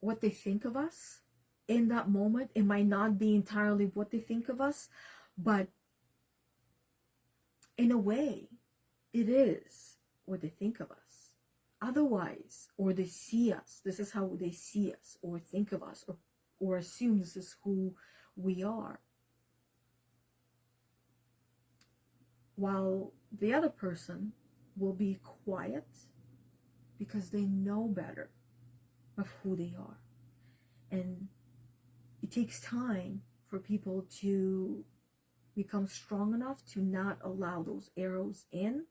what they think of us in that moment. It might not be entirely what they think of us, but in a way, it is what they think of us. Otherwise, or they see us, this is how they see us, or think of us, or assume this is who we are. While the other person will be quiet because they know better of who they are. And it takes time for people to become strong enough to not allow those arrows in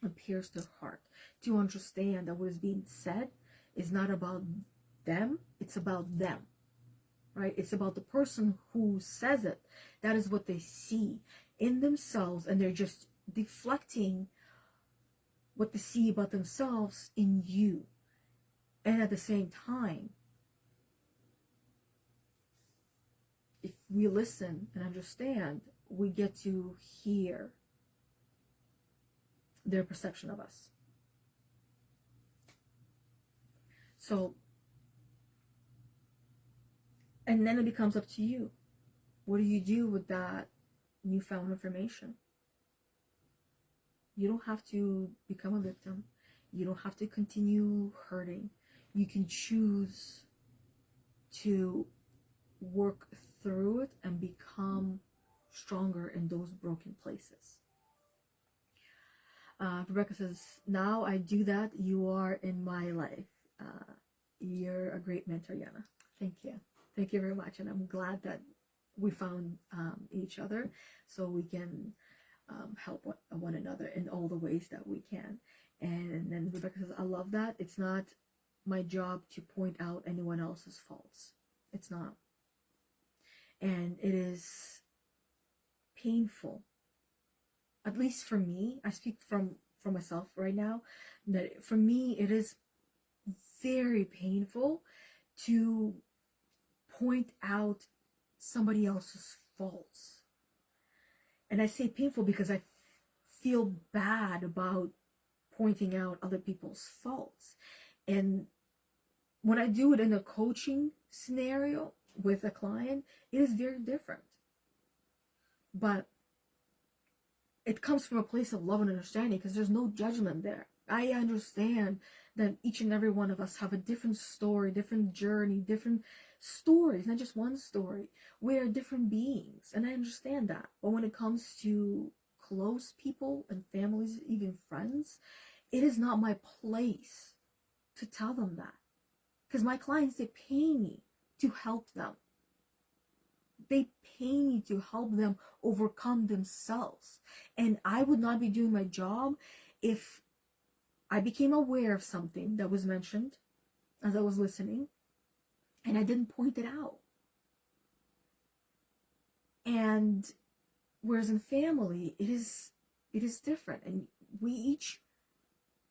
and pierce their heart, to understand that what is being said is not about them, it's about them, right? It's about the person who says it. That is what they see in themselves, and they're just deflecting what they see about themselves in you. And at the same time, if we listen and understand, we get to hear their perception of us. So, and then it becomes up to you. What do you do with that newfound information? You don't have to become a victim. You don't have to continue hurting. You can choose to work through it and become stronger in those broken places. Rebecca says, now I do that. You are in my life. You're a great mentor, Yana. Thank you. Thank you very much. And I'm glad that we found each other so we can help one another in all the ways that we can. And then Rebecca says, I love that. It's not my job to point out anyone else's faults. It's not. And it is painful, at least for me. I speak from myself right now, that for me it is very painful to point out somebody else's faults. And I say painful because I feel bad about pointing out other people's faults. And when I do it in a coaching scenario with a client, it is very different. But it comes from a place of love and understanding, because there's no judgment there. I understand that each and every one of us have a different story, different journey, different stories, not just one story. We're different beings, and I understand that. But when it comes to close people and families, even friends, it is not my place to tell them that. Because my clients, they pay me to help them. They pay me to help them overcome themselves. And I would not be doing my job if I became aware of something that was mentioned as I was listening and I didn't point it out. And whereas in family, it is different. And we each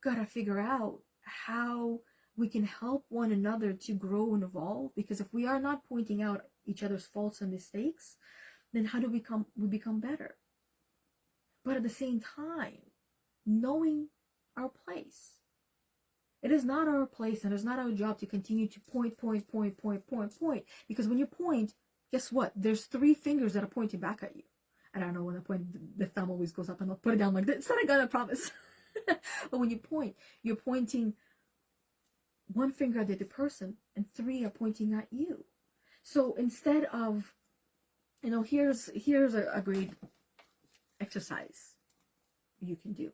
gotta figure out how we can help one another to grow and evolve. Because if we are not pointing out each other's faults and mistakes, then how do we become better? But at the same time, knowing our place. It is not our place and it's not our job to continue to point. Because when you point, guess what? There's 3 fingers that are pointing back at you. I don't know, when I point, the thumb always goes up and I'll put it down like this. It's not a gun, I promise. But when you point, you're pointing 1 finger at the other person and 3 are pointing at you. So instead of, here's a great exercise you can do.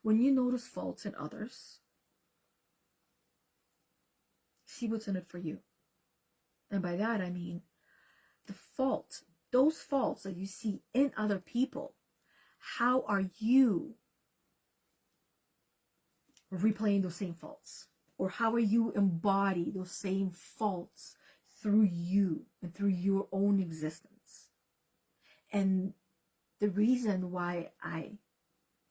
When you notice faults in others, see what's in it for you. And by that, I mean those faults that you see in other people, how are you replaying those same faults? Or how are you embody those same faults through you and through your own existence? And the reason why I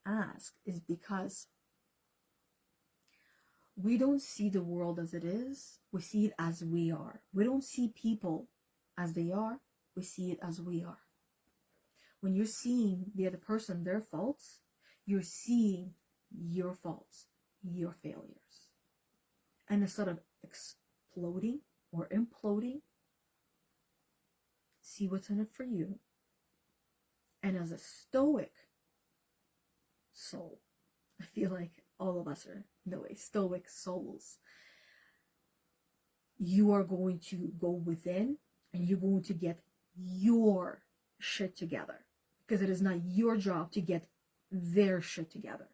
ask is because we don't see the world as it is, we see it as we are. We don't see people as they are, we see it as we are. When you're seeing the other person, their faults, you're seeing your faults, your failures. And instead of exploding or imploding, see what's in it for you. And as a stoic soul, I feel like all of us are, in a way, stoic souls. You are going to go within and you're going to get your shit together. Because it is not your job to get their shit together.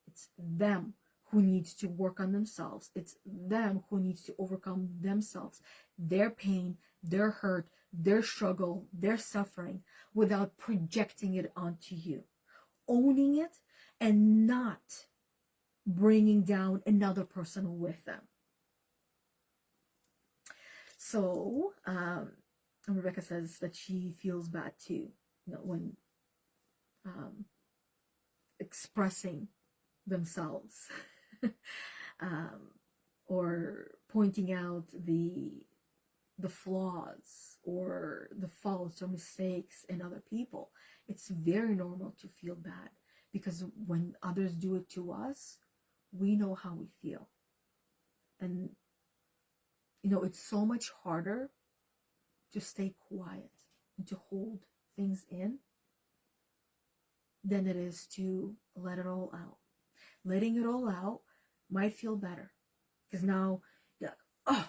It's them who needs to work on themselves. It's them who needs to overcome themselves, their pain, their hurt, their struggle, their suffering, without projecting it onto you. Owning it and not bringing down another person with them. So, Rebecca says that she feels bad too, when expressing themselves or pointing out the flaws or the faults or mistakes in other people. It's very normal to feel bad, because when others do it to us, we know how we feel. And it's so much harder to stay quiet and to hold things in than it is to let it all out. Letting it all out might feel better, because now you're like, oh,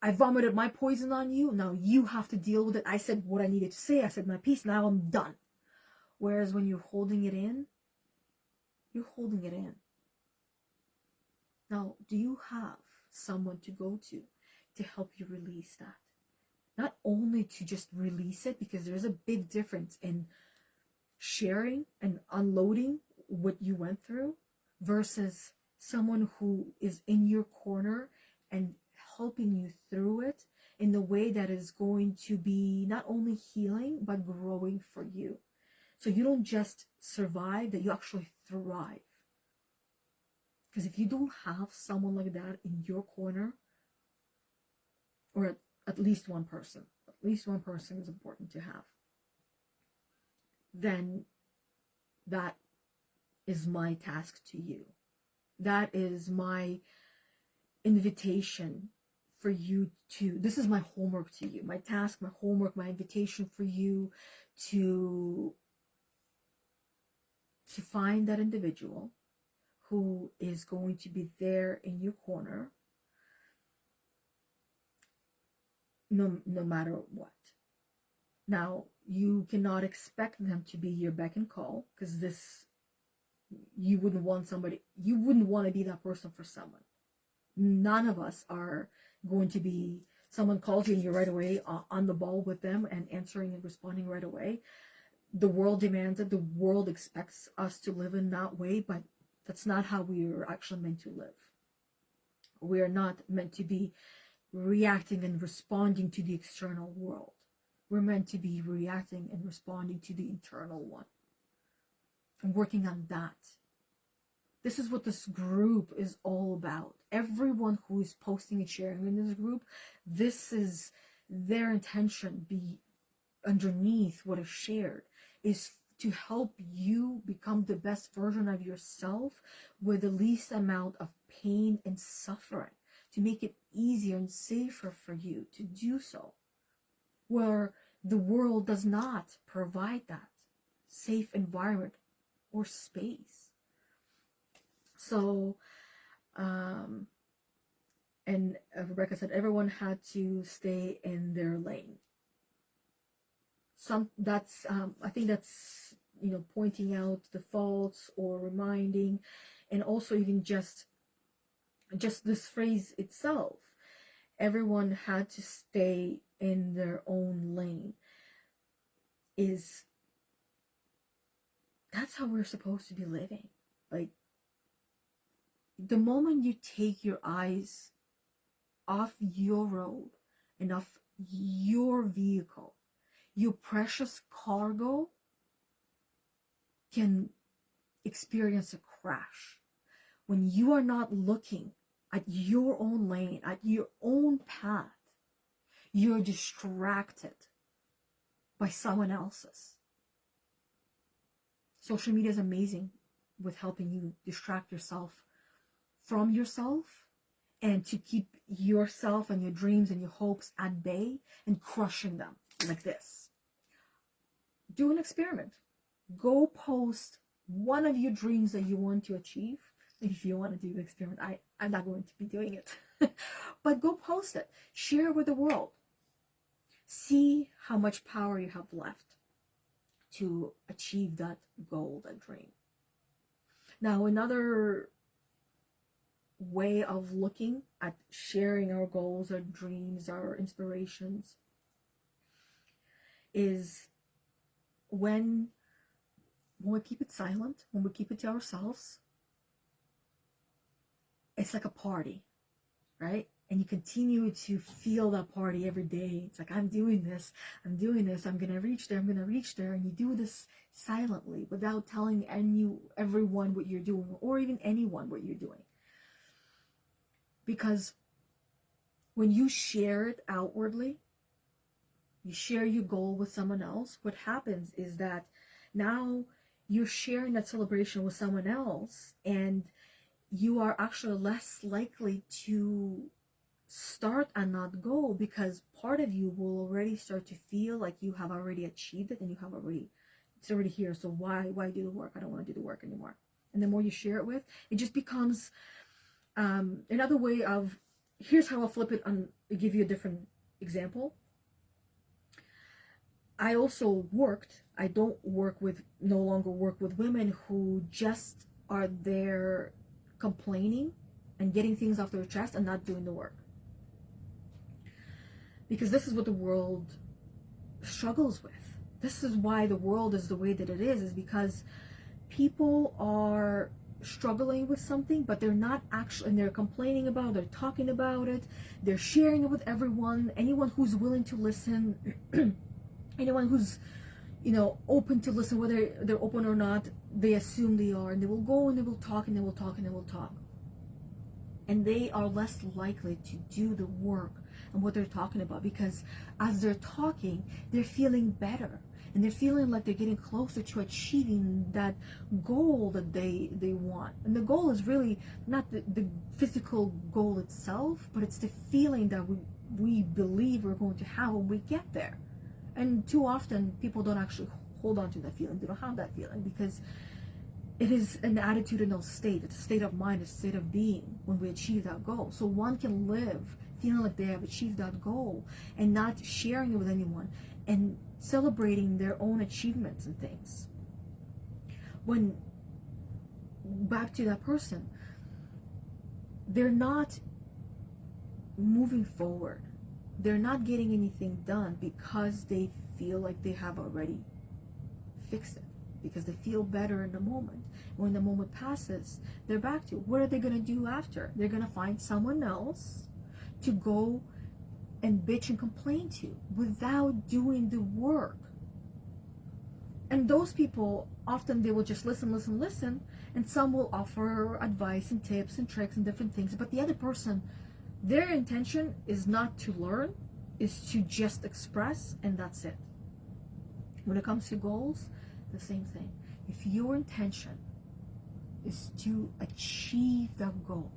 I vomited my poison on you. Now you have to deal with it. I said what I needed to say. I said my piece. Now I'm done. Whereas when you're holding it in, you're holding it in. Now, do you have someone to go to help you release that? Not only to just release it, because there's a big difference in sharing and unloading what you went through versus someone who is in your corner and helping you through it in the way that is going to be not only healing but growing for you. So you don't just survive, that you actually thrive. Because if you don't have someone like that in your corner, or at least one person is important to have, then that is my task to you. That is my invitation for you to, this is my homework to you, my task, my homework, my invitation for you to find that individual who is going to be there in your corner no matter what. Now, You cannot expect them to be your beck and call, because this, you wouldn't want to be that person for someone. None of us are going to be, someone calls you and you're right away on the ball with them and answering and responding right away. The world demands it. The world expects us to live in that way, but that's not how we are actually meant to live. We are not meant to be reacting and responding to the external world. We're meant to be reacting and responding to the internal one and working on that. This is what this group is all about. Everyone who is posting and sharing in this group, this is their intention, be underneath what is shared, is to help you become the best version of yourself with the least amount of pain and suffering, to make it easier and safer for you to do so, where the world does not provide that safe environment or space. So, and Rebecca said everyone had to stay in their lane. I think that's, pointing out the faults or reminding, and also even just this phrase itself, everyone had to stay in their own lane, that's how we're supposed to be living. Like, the moment you take your eyes off your road and off your vehicle, your precious cargo can experience a crash. When you are not looking at your own lane, at your own path, you're distracted by someone else's. Social media is amazing with helping you distract yourself from yourself and to keep yourself and your dreams and your hopes at bay and crushing them like this. Do an experiment. Go post one of your dreams that you want to achieve. If you want to do the experiment, I'm not going to be doing it. But go post it. Share with the world. See how much power you have left to achieve that goal, that dream. Now, another way of looking at sharing our goals, our dreams, our inspirations is when we keep it silent, when we keep it to ourselves. It's like a party, right? And you continue to feel that party every day. It's like, I'm doing this, I'm going to reach there, And you do this silently without telling everyone what you're doing, or even anyone what you're doing. Because when you share it outwardly, you share your goal with someone else, what happens is that now you're sharing that celebration with someone else, and you are actually less likely to start on that goal, because part of you will already start to feel like you have already achieved it, and it's already here. So why do the work? I don't want to do the work anymore. And the more you share it with, it just becomes another way of, here's how I'll flip it and give you a different example. I also no longer work with women who just are there complaining and getting things off their chest and not doing the work. Because this is what the world struggles with. This is why the world is the way that it is because people are struggling with something, but they're not actually, and they're complaining about it, they're talking about it, they're sharing it with everyone, anyone who's willing to listen, anyone who's, open to listen, whether they're open or not, they assume they are, and they will go and they will talk and they will talk and they will talk. And they are less likely to do the work and what they're talking about, because as they're talking, they're feeling better. And they're feeling like they're getting closer to achieving that goal that they want. And the goal is really not the physical goal itself, but it's the feeling that we believe we're going to have when we get there. And too often, people don't actually hold on to that feeling. They don't have that feeling because it is an attitudinal state. It's a state of mind, it's a state of being when we achieve that goal. So one can live feeling like they have achieved that goal and not sharing it with anyone, and celebrating their own achievements and things. When, back to that person, they're not moving forward. They're not getting anything done because they feel like they have already fixed it, because they feel better in the moment. When the moment passes, they're back to, what are they going to do after? They're going to find someone else to go and bitch and complain to without doing the work. And those people, often they will just listen, and some will offer advice and tips and tricks and different things, but the other person, their intention is not to learn, is to just express, and that's it. When it comes to goals, the same thing. If your intention is to achieve that goal,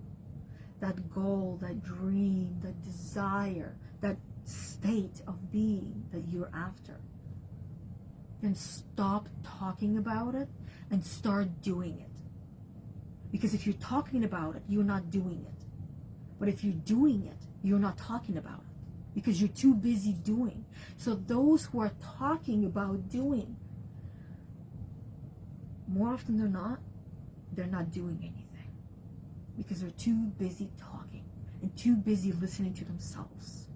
that dream, that desire, that state of being that you're after, then stop talking about it and start doing it. Because if you're talking about it, you're not doing it. But if you're doing it, you're not talking about it, because you're too busy doing. So those who are talking about doing, more often than not, they're not doing anything, because they're too busy talking and too busy listening to themselves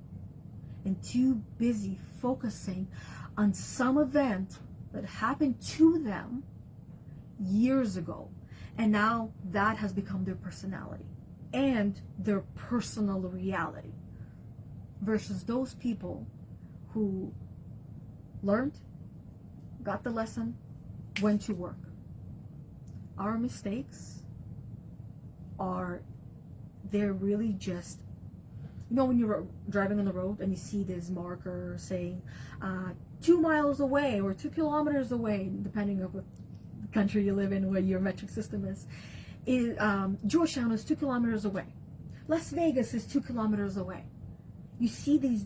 and too busy focusing on some event that happened to them years ago, and now that has become their personality and their personal reality, versus those people who learned, got the lesson, went to work. Our mistakes are, they're really just, you know, when you're driving on the road and you see this marker saying 2 miles away or 2 kilometers away, depending on what country you live in, what your metric system is, Georgetown is 2 kilometers away. Las Vegas is 2 kilometers away. You see these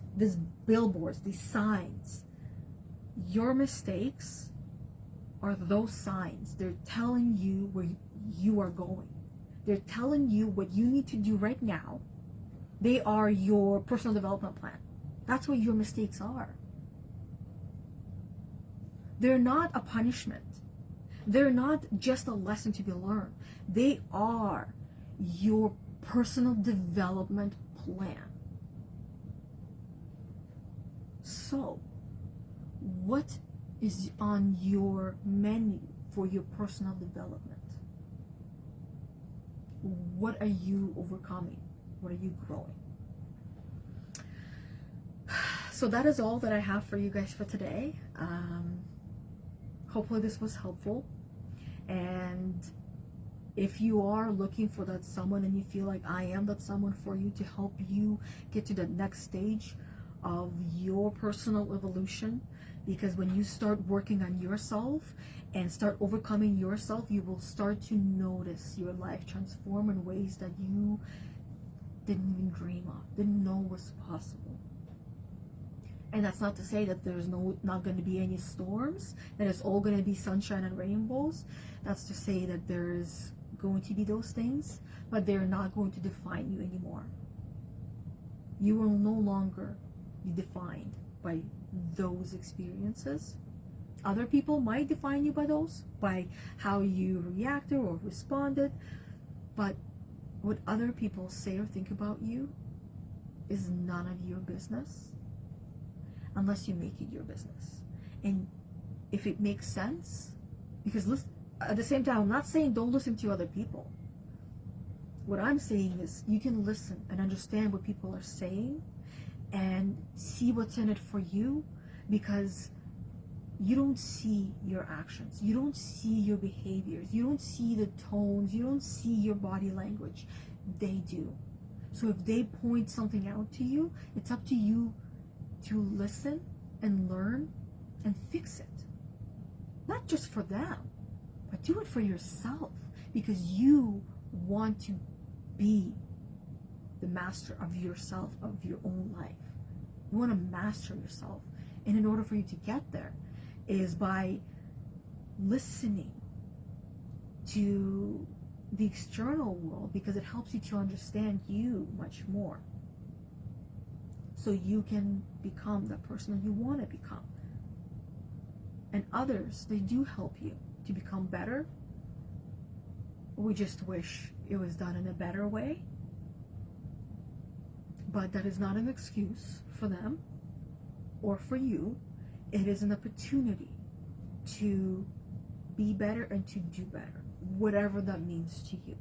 billboards, these signs. Your mistakes are those signs. They're telling you where you are going. They're telling you what you need to do right now. They are your personal development plan. That's what your mistakes are. They're not a punishment. They're not just a lesson to be learned. They are your personal development plan. So, what is on your menu for your personal development? What are you overcoming? What are you growing? So that is all that I have for you guys for today. Hopefully this was helpful. And if you are looking for that someone and you feel like I am that someone for you to help you get to the next stage of your personal evolution, because when you start working on yourself and start overcoming yourself, you will start to notice your life transform in ways that you didn't even dream of, didn't know was possible. And that's not to say that there's not going to be any storms, that it's all going to be sunshine and rainbows. That's to say that there's going to be those things, but they're not going to define you anymore. You will no longer be defined by those experiences. Other people might define you by those, by how you reacted or responded, but what other people say or think about you is none of your business, unless you make it your business. And if it makes sense, because listen, at the same time, I'm not saying don't listen to other people. What I'm saying is you can listen and understand what people are saying and see what's in it for you, because you don't see your actions, you don't see your behaviors, you don't see the tones, you don't see your body language. They do. So if they point something out to you, it's up to you to listen and learn and fix it. Not just for them, but do it for yourself, because you want to be the master of yourself, of your own life. You want to master yourself. And in order for you to get there is by listening to the external world, because it helps you to understand you much more, so you can become the person that you want to become. And others, they do help you to become better. We just wish it was done in a better way. But that is not an excuse for them or for you. It is an opportunity to be better and to do better, whatever that means to you.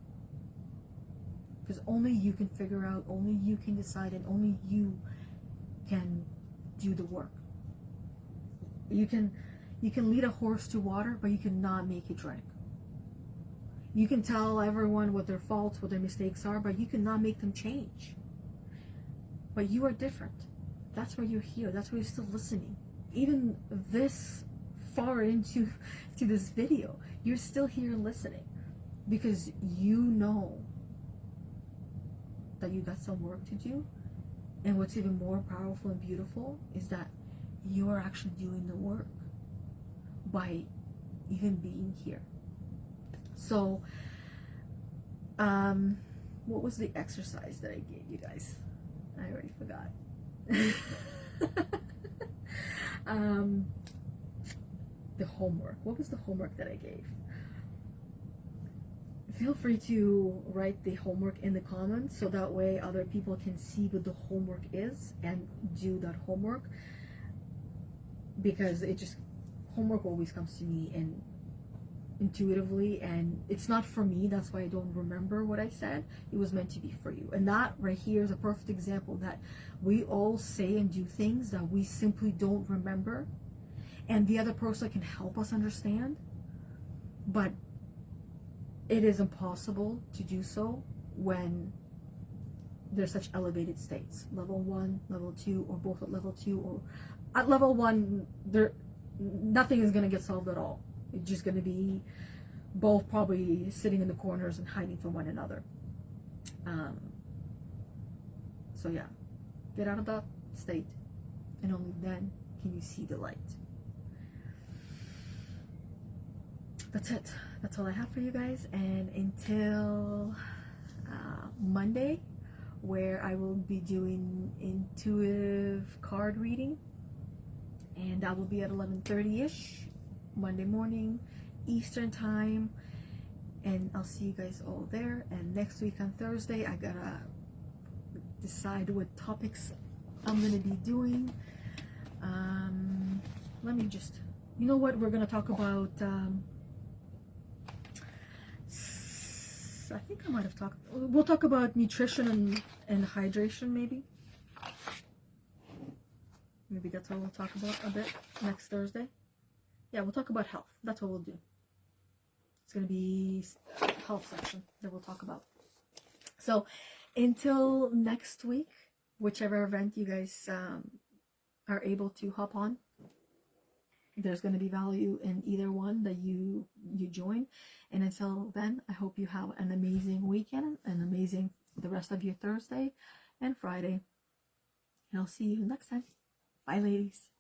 Because only you can figure out, only you can decide, and only you can do the work. You can lead a horse to water, but you cannot make it drink. You can tell everyone what their faults, what their mistakes are, but you cannot make them change. But you are different. That's why you're here. That's why you're still listening. Even this far into this video, you're still here listening because you know that you got some work to do. And what's even more powerful and beautiful is that you are actually doing the work by even being here. So, what was the exercise that I gave you guys? I already forgot. The homework. What was the homework that I gave? Feel free to write the homework in the comments so that way other people can see what the homework is and do that homework, because homework always comes to me and intuitively, and it's not for me. That's why I don't remember what I said. It was meant to be for you. And that right here is a perfect example that we all say and do things that we simply don't remember, and the other person can help us understand, but it is impossible to do so when there's such elevated states. Level 1, level 2, or both at level 2, or at level 1, nothing is going to get solved at all. It's just going to be both probably sitting in the corners and hiding from one another. So yeah, get out of that state, and only then can you see the light. That's it. That's all I have for you guys. And until Monday, where I will be doing intuitive card reading, and that will be at 11:30ish Monday morning Eastern time, and I'll see you guys all there. And next week on Thursday, I gotta decide what topics I'm gonna be doing. Let me just, you know what, we're gonna talk about I think I might have we'll talk about nutrition and hydration, maybe that's what we'll talk about a bit next Thursday. Yeah, we'll talk about health. That's what we'll do. It's going to be a health section that we'll talk about. So until next week, whichever event you guys are able to hop on, there's going to be value in either one that you join. And until then, I hope you have an amazing weekend, the rest of your Thursday and Friday. And I'll see you next time. Bye, ladies.